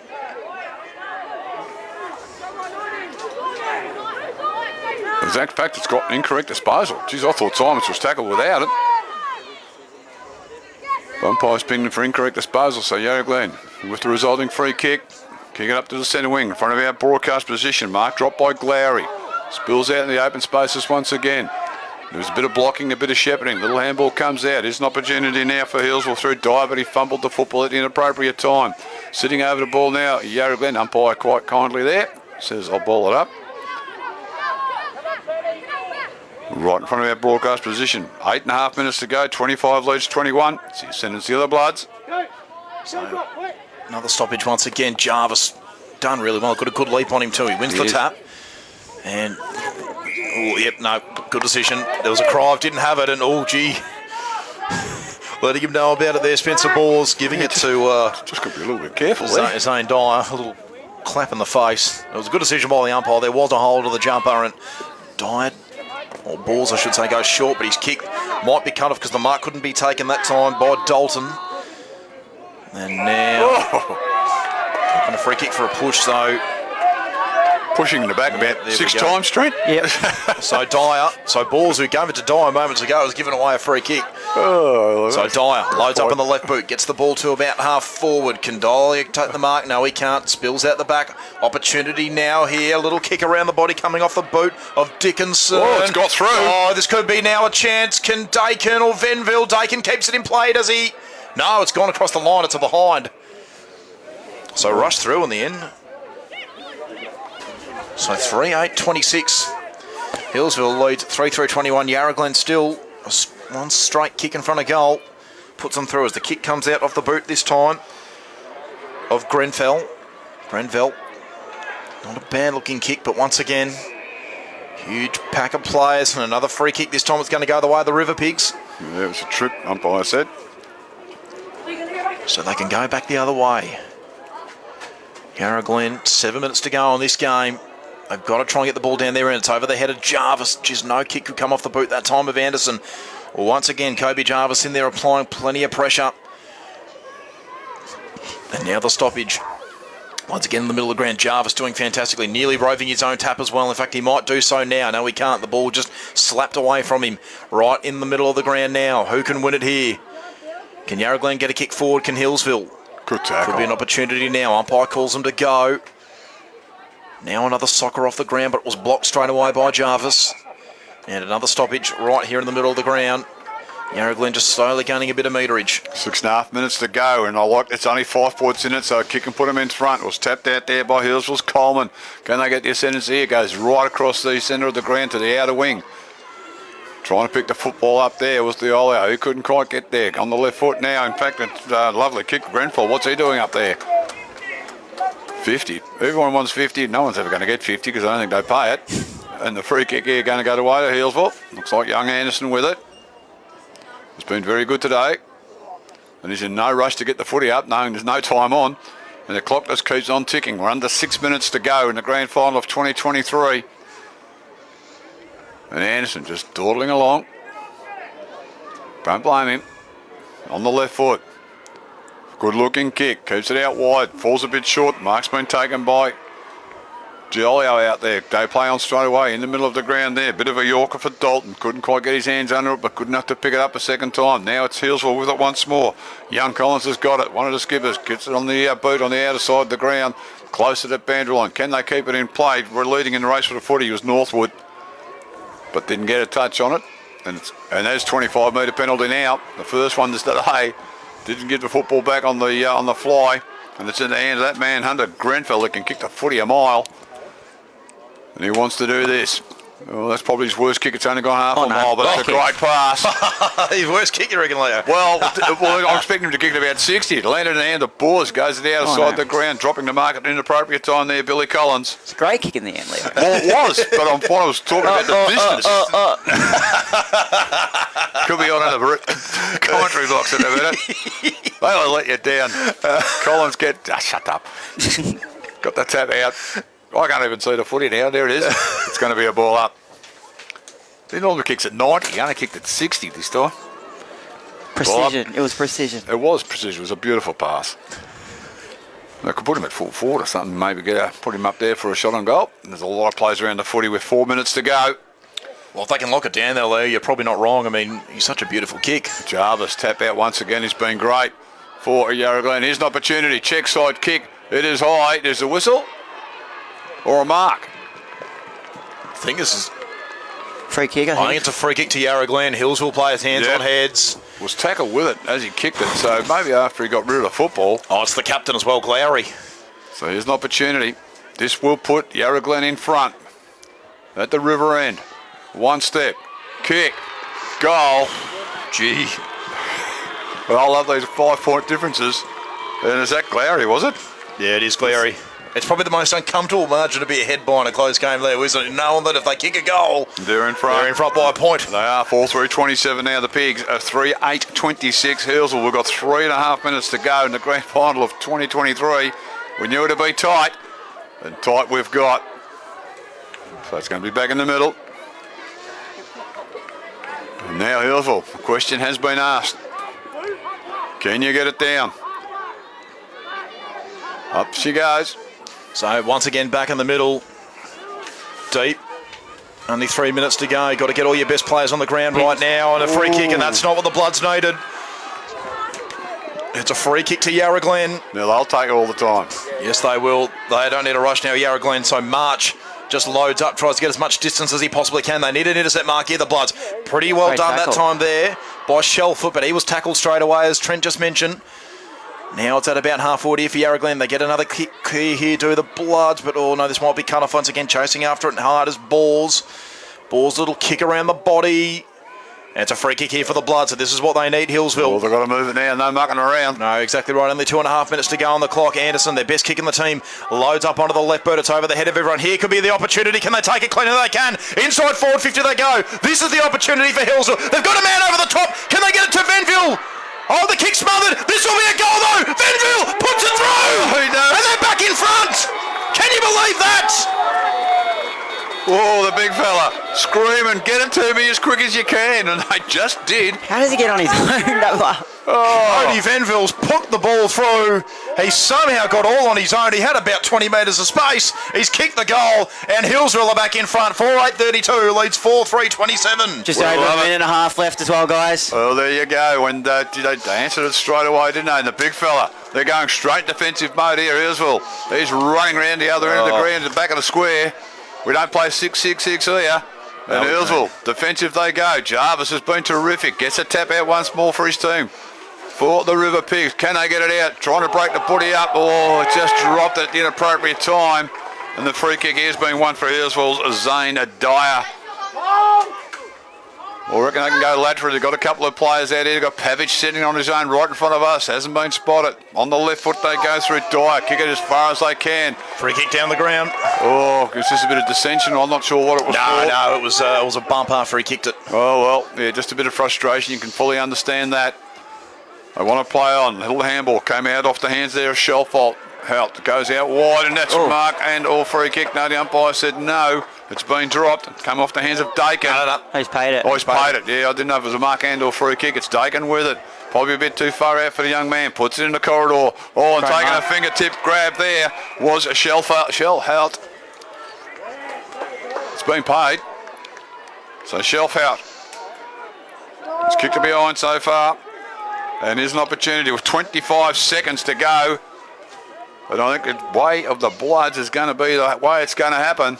In fact, it's got an incorrect disposal. Geez, I thought Simons was tackled without it. Umpire's pinging for incorrect disposal, so Yarra Glen with the resulting free kick. Kick it up to the centre wing in front of our broadcast position. Mark dropped by Glowry. Spills out in the open spaces once again. There's a bit of blocking, a bit of shepherding. Little handball comes out. Here's an opportunity now for Healesville through Dyer, but he fumbled the football at the inappropriate time. Sitting over the ball now, Yarra Glen. Umpire quite kindly there. Says, I'll ball it up. Right in front of our broadcast position. 8.5 minutes to go. 25 leads 21. So you send it to the other Bloods. So, another stoppage once again. Jarvis done really well. Got a good leap on him too. He wins the tap. And, good decision. There was a cry of didn't have it, and gee. Letting him know about it there, Spencer Bors, giving it to... just got to be a little bit careful there. Zane Dyer, a little clap in the face. It was a good decision by the umpire. There was a hold of the jumper, and Dyer, or Bors I should say, goes short, but his kick might be cut off because the mark couldn't be taken that time by Dalton. And now, a free kick for a push, so... Pushing in the back about 6 times, Trent. Yep. So Balls, who gave it to Dyer moments ago, has given away a free kick. So Dyer loads up on the left boot, gets the ball to about half forward. Can Dyer take the mark? No, he can't. Spills out the back. Opportunity now here. A little kick around the body coming off the boot of Dickinson. Oh, it's got through. Oh, this could be now a chance. Can Dakin or Venville? Dakin keeps it in play, does he? No, it's gone across the line. It's a behind. So rush through in the end. So 3-8-26. Healesville leads 3-3-21. Yarra Glen still one straight kick in front of goal. Puts them through as the kick comes out off the boot this time of Grenfell. Grenfell, not a bad looking kick, but once again, huge pack of players and another free kick. This time it's going to go the way of the River Pigs. Yeah, it was a trip, umpire said. So they can go back the other way. Yarra Glen, 7 minutes to go on this game. They've got to try and get the ball down there, and it's over the head of Jarvis. Just no kick could come off the boot that time of Anderson. Well, once again, Kobe Jarvis in there applying plenty of pressure. And now the stoppage. Once again in the middle of the ground, Jarvis doing fantastically, nearly roving his own tap as well. In fact, he might do so now. No, he can't. The ball just slapped away from him. Right in the middle of the ground now. Who can win it here? Can Yarra Glen get a kick forward? Can Healesville? Good tackle. Could be an opportunity now. Umpire calls them to go. Now another soccer off the ground, but it was blocked straight away by Jarvis. And another stoppage right here in the middle of the ground. Yarra Glen just slowly gaining a bit of meterage. 6.5 minutes to go, and I like it's only 5 points in it, so a kick and put them in front. It was tapped out there by Healesville's Coleman. Can they get the ascendancy here? Goes right across the centre of the ground to the outer wing. Trying to pick the football up there was the Olio. He couldn't quite get there. On the left foot now. In fact, it's a lovely kick for Grenfell. What's he doing up there? 50. Everyone wants 50. No one's ever going to get 50 because I don't think they pay it. And the free kick here going to go to way to Healesville. Looks like young Anderson with it. It's been very good today. And he's in no rush to get the footy up, knowing there's no time on. And the clock just keeps on ticking. We're under 6 minutes to go in the grand final of 2023. And Anderson just dawdling along. Don't blame him. On the left foot. Good looking kick. Keeps it out wide. Falls a bit short. Mark's been taken by Giolio out there. They play on straight away in the middle of the ground there. Bit of a Yorker for Dalton. Couldn't quite get his hands under it, but good enough to pick it up a second time. Now it's Healesville with it once more. Young Collins has got it. One of the skippers gets it on the boot on the outer side of the ground. Closer to boundary line. Can they keep it in play? We're leading in the race for the footy. It was Northwood, but didn't get a touch on it. And there's 25 metre penalty now. The first one is today. Didn't get the football back on the fly. And it's in the hand of that man, Hunter Grenfell, that can kick the footy a mile. And he wants to do this. Well, that's probably his worst kick. It's only gone half a mile, but it's a great pass. His worst kick, you reckon, Leo? Well, I'm expecting him to kick it about 60. It landed in the hand of Boers, goes to the outer side of the ground, dropping the mark at an inappropriate time there, Billy Collins. It's a great kick in the end, Leo. Well, it was, but I was talking about the distance. Could be on the commentary box in a minute. They'll let you down. Collins shut up. Got the tap out. I can't even see the footy now. There it is. It's going to be a ball up. He normally kicks at 90. He only kicked at 60 this time. Precision. It was precision. It was precision. It was a beautiful pass. They could put him at full forward or something. Maybe put him up there for a shot on goal. And there's a lot of players around the footy with 4 minutes to go. Well, if they can lock it down there, Leo, you're probably not wrong. I mean, he's such a beautiful kick. Jarvis tap out once again. He's been great for Yarra Glen. Here's an opportunity. Check side kick. It is high. There's a whistle. Or a mark. I think this is free kick. I think it's a free kick to Yarra Glen. Healesville players hands on heads. Was tackled with it as he kicked it. So maybe after he got rid of the football. Oh, it's the captain as well, Glowry. So here's an opportunity. This will put Yarra Glen in front at the river end. One step, kick, goal. Gee. Well, I love these 5 point differences. And is that Glowry, was it? Yeah, it is Glowry. It's probably the most uncomfortable margin to be ahead by in a close game there, isn't it? Knowing that if they kick a goal, they're in front. They're in front by a point. They are 4-3-27 now. The Pigs are 3-8-26. Healesville, we've got 3.5 minutes to go in the grand final of 2023. We knew it'd be tight, and tight we've got. So it's going to be back in the middle. And now Healesville, the question has been asked. Can you get it down? Up she goes. So once again back in the middle, deep. Only 3 minutes to go. Got to get all your best players on the ground right now, and a free kick, and that's not what the Bloods needed. It's a free kick to Yarra Glen. Yeah, they'll take it all the time. Yes, they will. They don't need a rush now, Yarra Glen. So March just loads up, tries to get as much distance as he possibly can. They need an intercept mark here, the Bloods. Pretty well done that time there by Shelfoot, but he was tackled straight away, as Trent just mentioned. Now it's at about half forward here for Yarra Glen. They get another kick here to the Bloods, but oh no, this might be cut off once again, chasing after it and hard as Balls. Balls' little kick around the body. And it's a free kick here for the Bloods, so this is what they need, Healesville. Well, they've got to move it now, no mucking around. No, exactly right. Only 2.5 minutes to go on the clock. Anderson, their best kick in the team, loads up onto the left boot. It's over the head of everyone. Here could be the opportunity. Can they take it cleaner than they can? Inside forward 50 they go. This is the opportunity for Healesville. They've got a man over the top. Can they get it to Venville? Oh, the kick smothered. This will be a goal, though. Venville puts it through. And they're back in front. Can you believe that? Oh, the big fella screaming, get it to me as quick as you can, and they just did. How does he get on his own? Cody Venville's put the ball through. He somehow got all on his own. He had about 20 metres of space. He's kicked the goal, and Healesville are back in front. 4-8-32 leads 4-3-27. Just over a minute and a half left as well, guys. Well, there you go. And they answered it straight away, didn't they? And the big fella, they're going straight defensive mode here, Healesville. He's running around the other end of the ground, the back of the square. We don't play 6-6-6 here. And Healesville, defensive they go. Jarvis has been terrific. Gets a tap out once more for his team. For the River Pigs. Can they get it out? Trying to break the body up. Oh, it just dropped at the inappropriate time. And the free kick has been won for Healesville's Zane Dyer. I reckon they can go lateral. They've got a couple of players out here. They've got Pavic sitting on his own right in front of us. Hasn't been spotted. On the left foot they go through Dyer. Kick it as far as they can. Free kick down the ground. Oh, it's just a bit of dissension. I'm not sure what it was for. No, it was a bump after he kicked it. Oh, well, yeah, just a bit of frustration. You can fully understand that. They want to play on. Little handball came out off the hands there of Shelfault. Halt goes out wide, and that's mark and all free kick. No, the umpire said no. It's been dropped. It came off the hands of Dakin. He's paid it. Oh, he's paid it. Yeah, I didn't know if it was a mark and or free kick. It's Dakin with it. Probably a bit too far out for the young man. Puts it in the corridor. Oh, and taking a fingertip grab there was a Shelfault. It's been paid. So Shelfault. He's kicked it behind so far. And here's an opportunity with 25 seconds to go. But I think the way of the Bloods is going to be the way it's going to happen.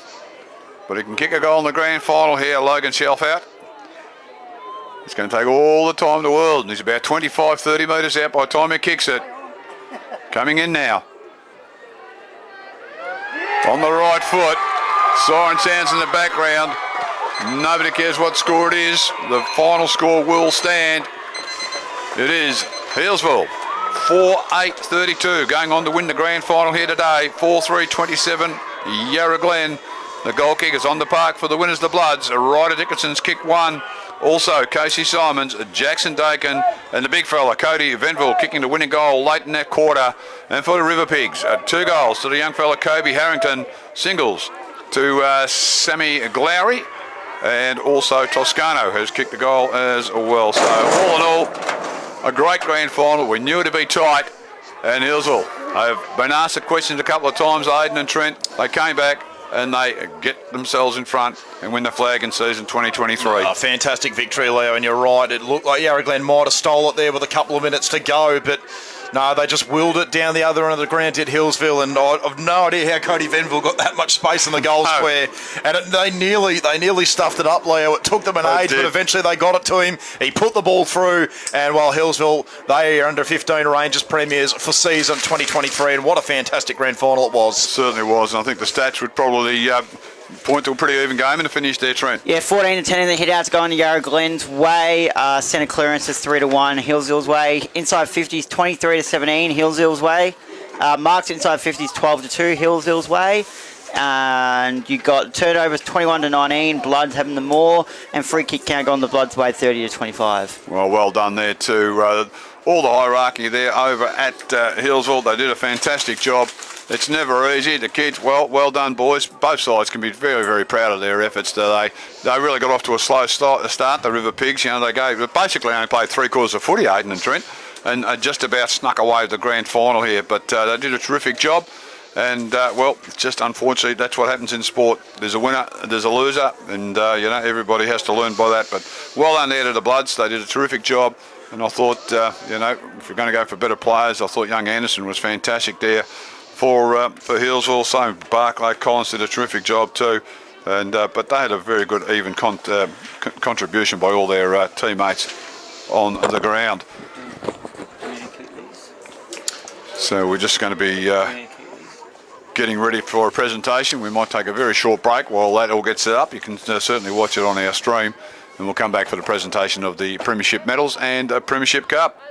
But he can kick a goal in the grand final here, Logan Shelfault. It's going to take all the time in the world. And he's about 25, 30 metres out by the time he kicks it. Coming in now. On the right foot. Siren sounds in the background. Nobody cares what score it is. The final score will stand. It is Healesville 4-8-32 going on to win the grand final here today. 4-3-27 Yarra Glen. The goal kick is on the park for the winners, the Bloods. Ryder Dickinson's kicked one. Also Casey Simons, Jackson Dakin, and the big fella Cody Venville kicking the winning goal late in that quarter. And for the River Pigs, 2 goals to the young fella Kobe Harrington, singles to Sammy Glowry, and also Toscano has kicked the goal as well. So all in all, a great grand final. We knew it to be tight, and Healesville have been asked the questions a couple of times, Aiden and Trent. They came back and they get themselves in front and win the flag in season 2023. A fantastic victory, Leo, and you're right. It looked like Yarra Glen might have stole it there with a couple of minutes to go, but no, they just willed it down the other end of the ground, did Healesville, and I've no idea how Cody Venville got that much space in the goal square. And they nearly stuffed it up, Leo. It took them an age, but eventually they got it to him. He put the ball through, and while Healesville, they are under 15 Rangers premiers for season 2023, and what a fantastic grand final it was. Certainly was, and I think the stats would probably point to a pretty even game in the finish there, Trent. Yeah, 14-10 in the hit-outs going to Yarra Glen's way. Centre clearance is 3-1 Healesville's way. Inside 50s 23-17 Healesville's way. Marks inside 50s 12-2 Healesville's way. And you got turnovers 21-19, Bloods having the more, and free kick count going the Bloods' way 30-25. Well done there to all the hierarchy there over at Healesville. They did a fantastic job. It's never easy. The kids, well done, boys. Both sides can be very, very proud of their efforts. They really got off to a slow start. The River Pigs, they basically only played 3/4 of footy, Aiden and Trent, and just about snuck away with the grand final here. But they did a terrific job. And, just unfortunately, that's what happens in sport. There's a winner, there's a loser, and, everybody has to learn by that. But well done there to the Bloods. They did a terrific job. And I thought, if we're going to go for better players, I thought young Anderson was fantastic there for Healesville. Same Barclay Collins did a terrific job too. And but they had a very good even contribution by all their teammates on the ground. So we're just going to be getting ready for a presentation. We might take a very short break while that all gets set up. You can certainly watch it on our stream, and we'll come back for the presentation of the Premiership medals and a Premiership Cup.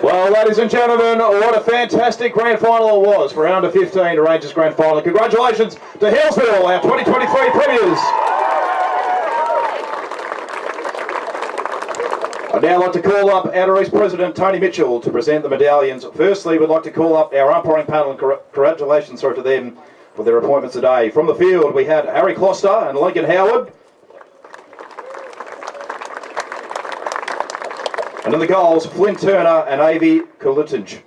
Well, ladies and gentlemen, what a fantastic grand final it was for under 15 Rangers grand final. Congratulations to Healesville, our 2023 premiers. I'd now like to call up Outer East President Tony Mitchell to present the medallions. Firstly, we'd like to call up our umpiring panel and congratulations to them for their appointments today. From the field, we had Harry Closter and Lincoln Howard. And in the goals, Flynn Turner and Avi Kulitinj.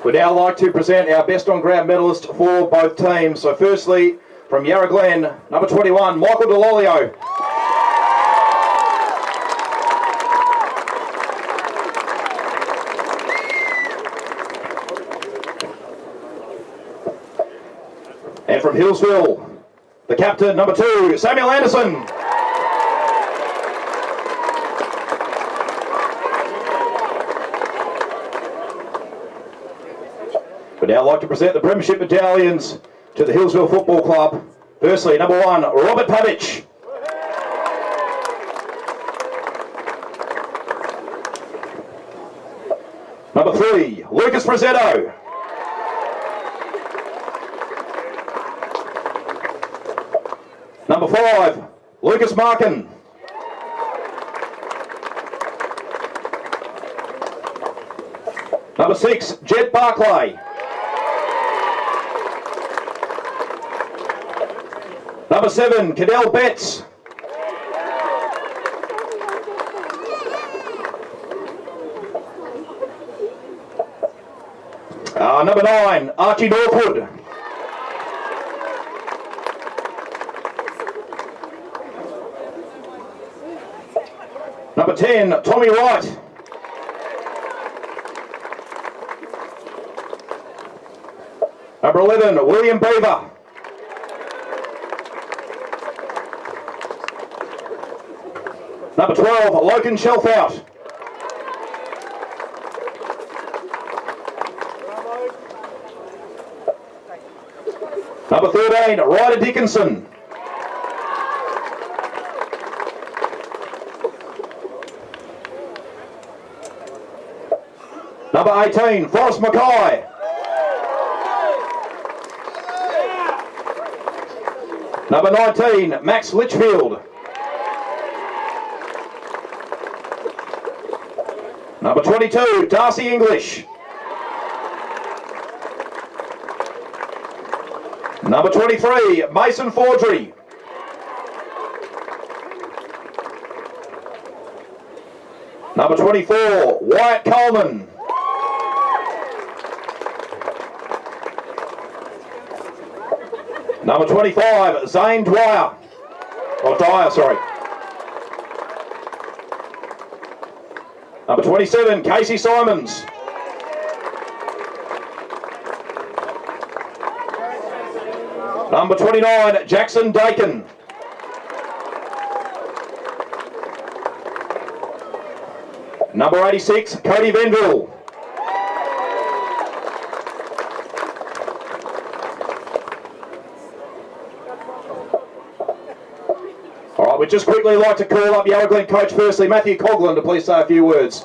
We'd now like to present our best on ground medalist for both teams. So firstly, from Yarra Glen, number 21, Michael Delolio. And from Healesville, the captain, number 2, Samuel Anderson. We'd now like to present the Premiership medallions to the Healesville Football Club. Firstly, number 1, Robert Pavich. Number 3, Lucas Frazzetto. Number 5, Lucas Markin. Number 6, Jed Barclay. Number 7, Cadell Betts. Number 9, Archie Northwood. Number 10, Tommy Wright. Number 11, William Beaver. Number 12, Logan Shelfout. Number 13, Ryder Dickinson. Number 18, Forrest Mackay. Number 19, Max Litchfield. Number 22, Darcy English. Number 23, Mason Fordry. Number 24, Wyatt Coleman. Number 25, Zane Dwyer. Or Dyer, sorry. Number 27, Casey Simons. Number 29, Jackson Dakin. Number 86, Cody Venville. All right, we'd just quickly like to call up Yarra Glen coach firstly, Matthew Coughlin, to please say a few words.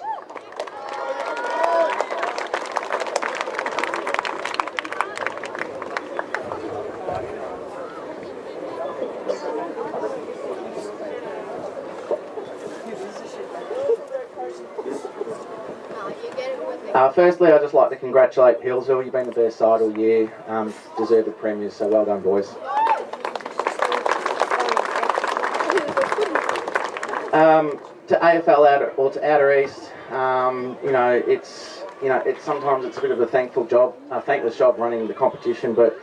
Firstly, I'd just like to congratulate Healesville. You've been the best side all year. Deserved the premiers, so well done, boys. To AFL out or to Outer East, it's sometimes it's a bit of a thankless job running the competition, but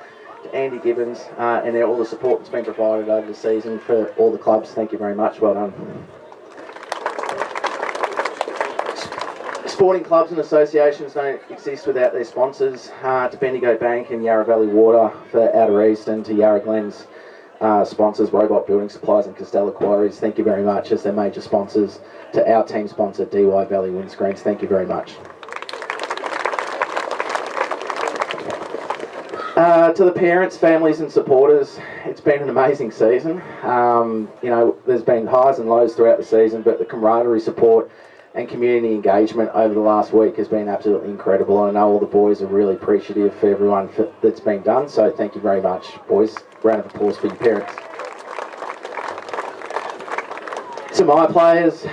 to Andy Gibbons and all the support that's been provided over the season for all the clubs, thank you very much. Well done. Sporting clubs and associations don't exist without their sponsors. To Bendigo Bank and Yarra Valley Water for Outer East, and to Yarra Glen's sponsors, Robot Building Supplies and Costello Quarries, thank you very much as their major sponsors. To our team sponsor, DY Valley Windscreens, thank you very much. To the parents, families and supporters, it's been an amazing season. There's been highs and lows throughout the season, but the camaraderie, support and community engagement over the last week has been absolutely incredible, and I know all the boys are really appreciative for everyone that's been done, so thank you very much, boys. Round of applause for your parents. To my players,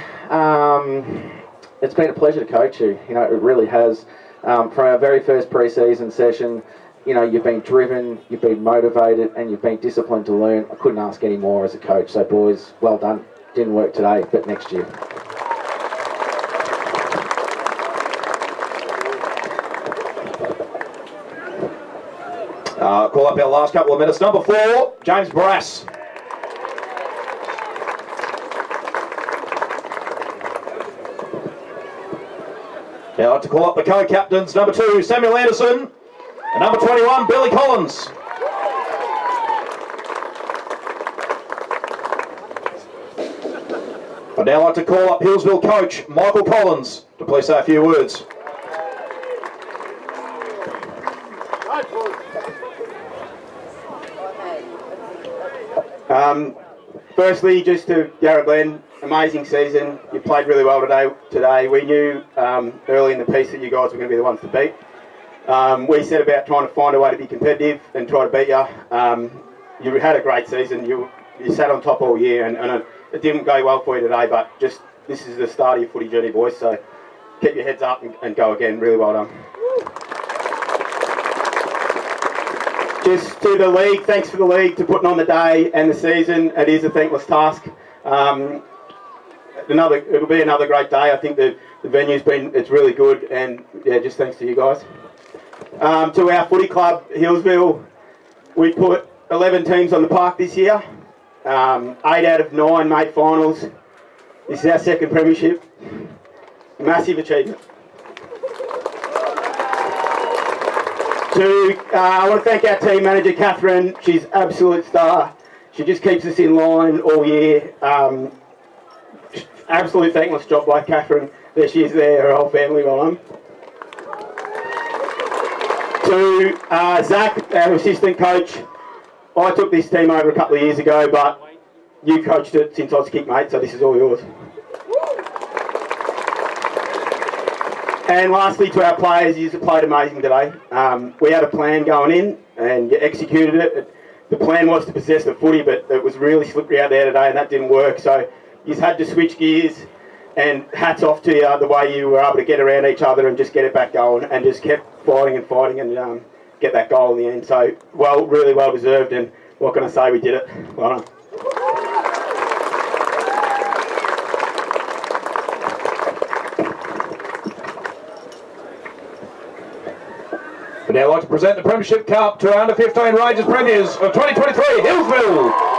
it's been a pleasure to coach you. It really has. From our very first pre-season session, you've been driven, you've been motivated, and you've been disciplined to learn. I couldn't ask any more as a coach, so boys, well done. Didn't work today, but next year. Call up our last couple of minutes. Number 4, James Brass. Now I'd like to call up the co-captains. Number 2, Samuel Anderson. And number 21, Billy Collins. I'd now like to call up Healesville coach Michael Collins to please say a few words. Firstly, just to Yarra Glen, amazing season. You played really well today. We knew early in the piece that you guys were going to be the ones to beat. We set about trying to find a way to be competitive and try to beat you. You had a great season. You sat on top all year, and it didn't go well for you today, but just this is the start of your footy journey, boys, so keep your heads up and go again. Really well done. Just to the league, thanks for the league to putting on the day and the season. It is a thankless task. It'll be another great day. I think the venue's it's really good, and yeah, just thanks to you guys. To our footy club, Healesville, we put 11 teams on the park this year. 8 out of 9 made finals. This is our second premiership. Massive achievement. I want to thank our team manager, Catherine. She's absolute star. She just keeps us in line all year. Absolute thankless job by Catherine. There she is there, her whole family, well done. To Zach, our assistant coach. I took this team over a couple of years ago, but you coached it since I was kick mate, so this is all yours. And lastly, to our players, you played amazing today. We had a plan going in, and you executed it. The plan was to possess the footy, but it was really slippery out there today, and that didn't work. So you had to switch gears, and hats off to you the way you were able to get around each other and just get it back going, and just kept fighting and get that goal in the end. So really well deserved, and what can I say? We did it. Well done. We'd now like to present the Premiership Cup to our under-15 Rangers Premiers of 2023, Healesville.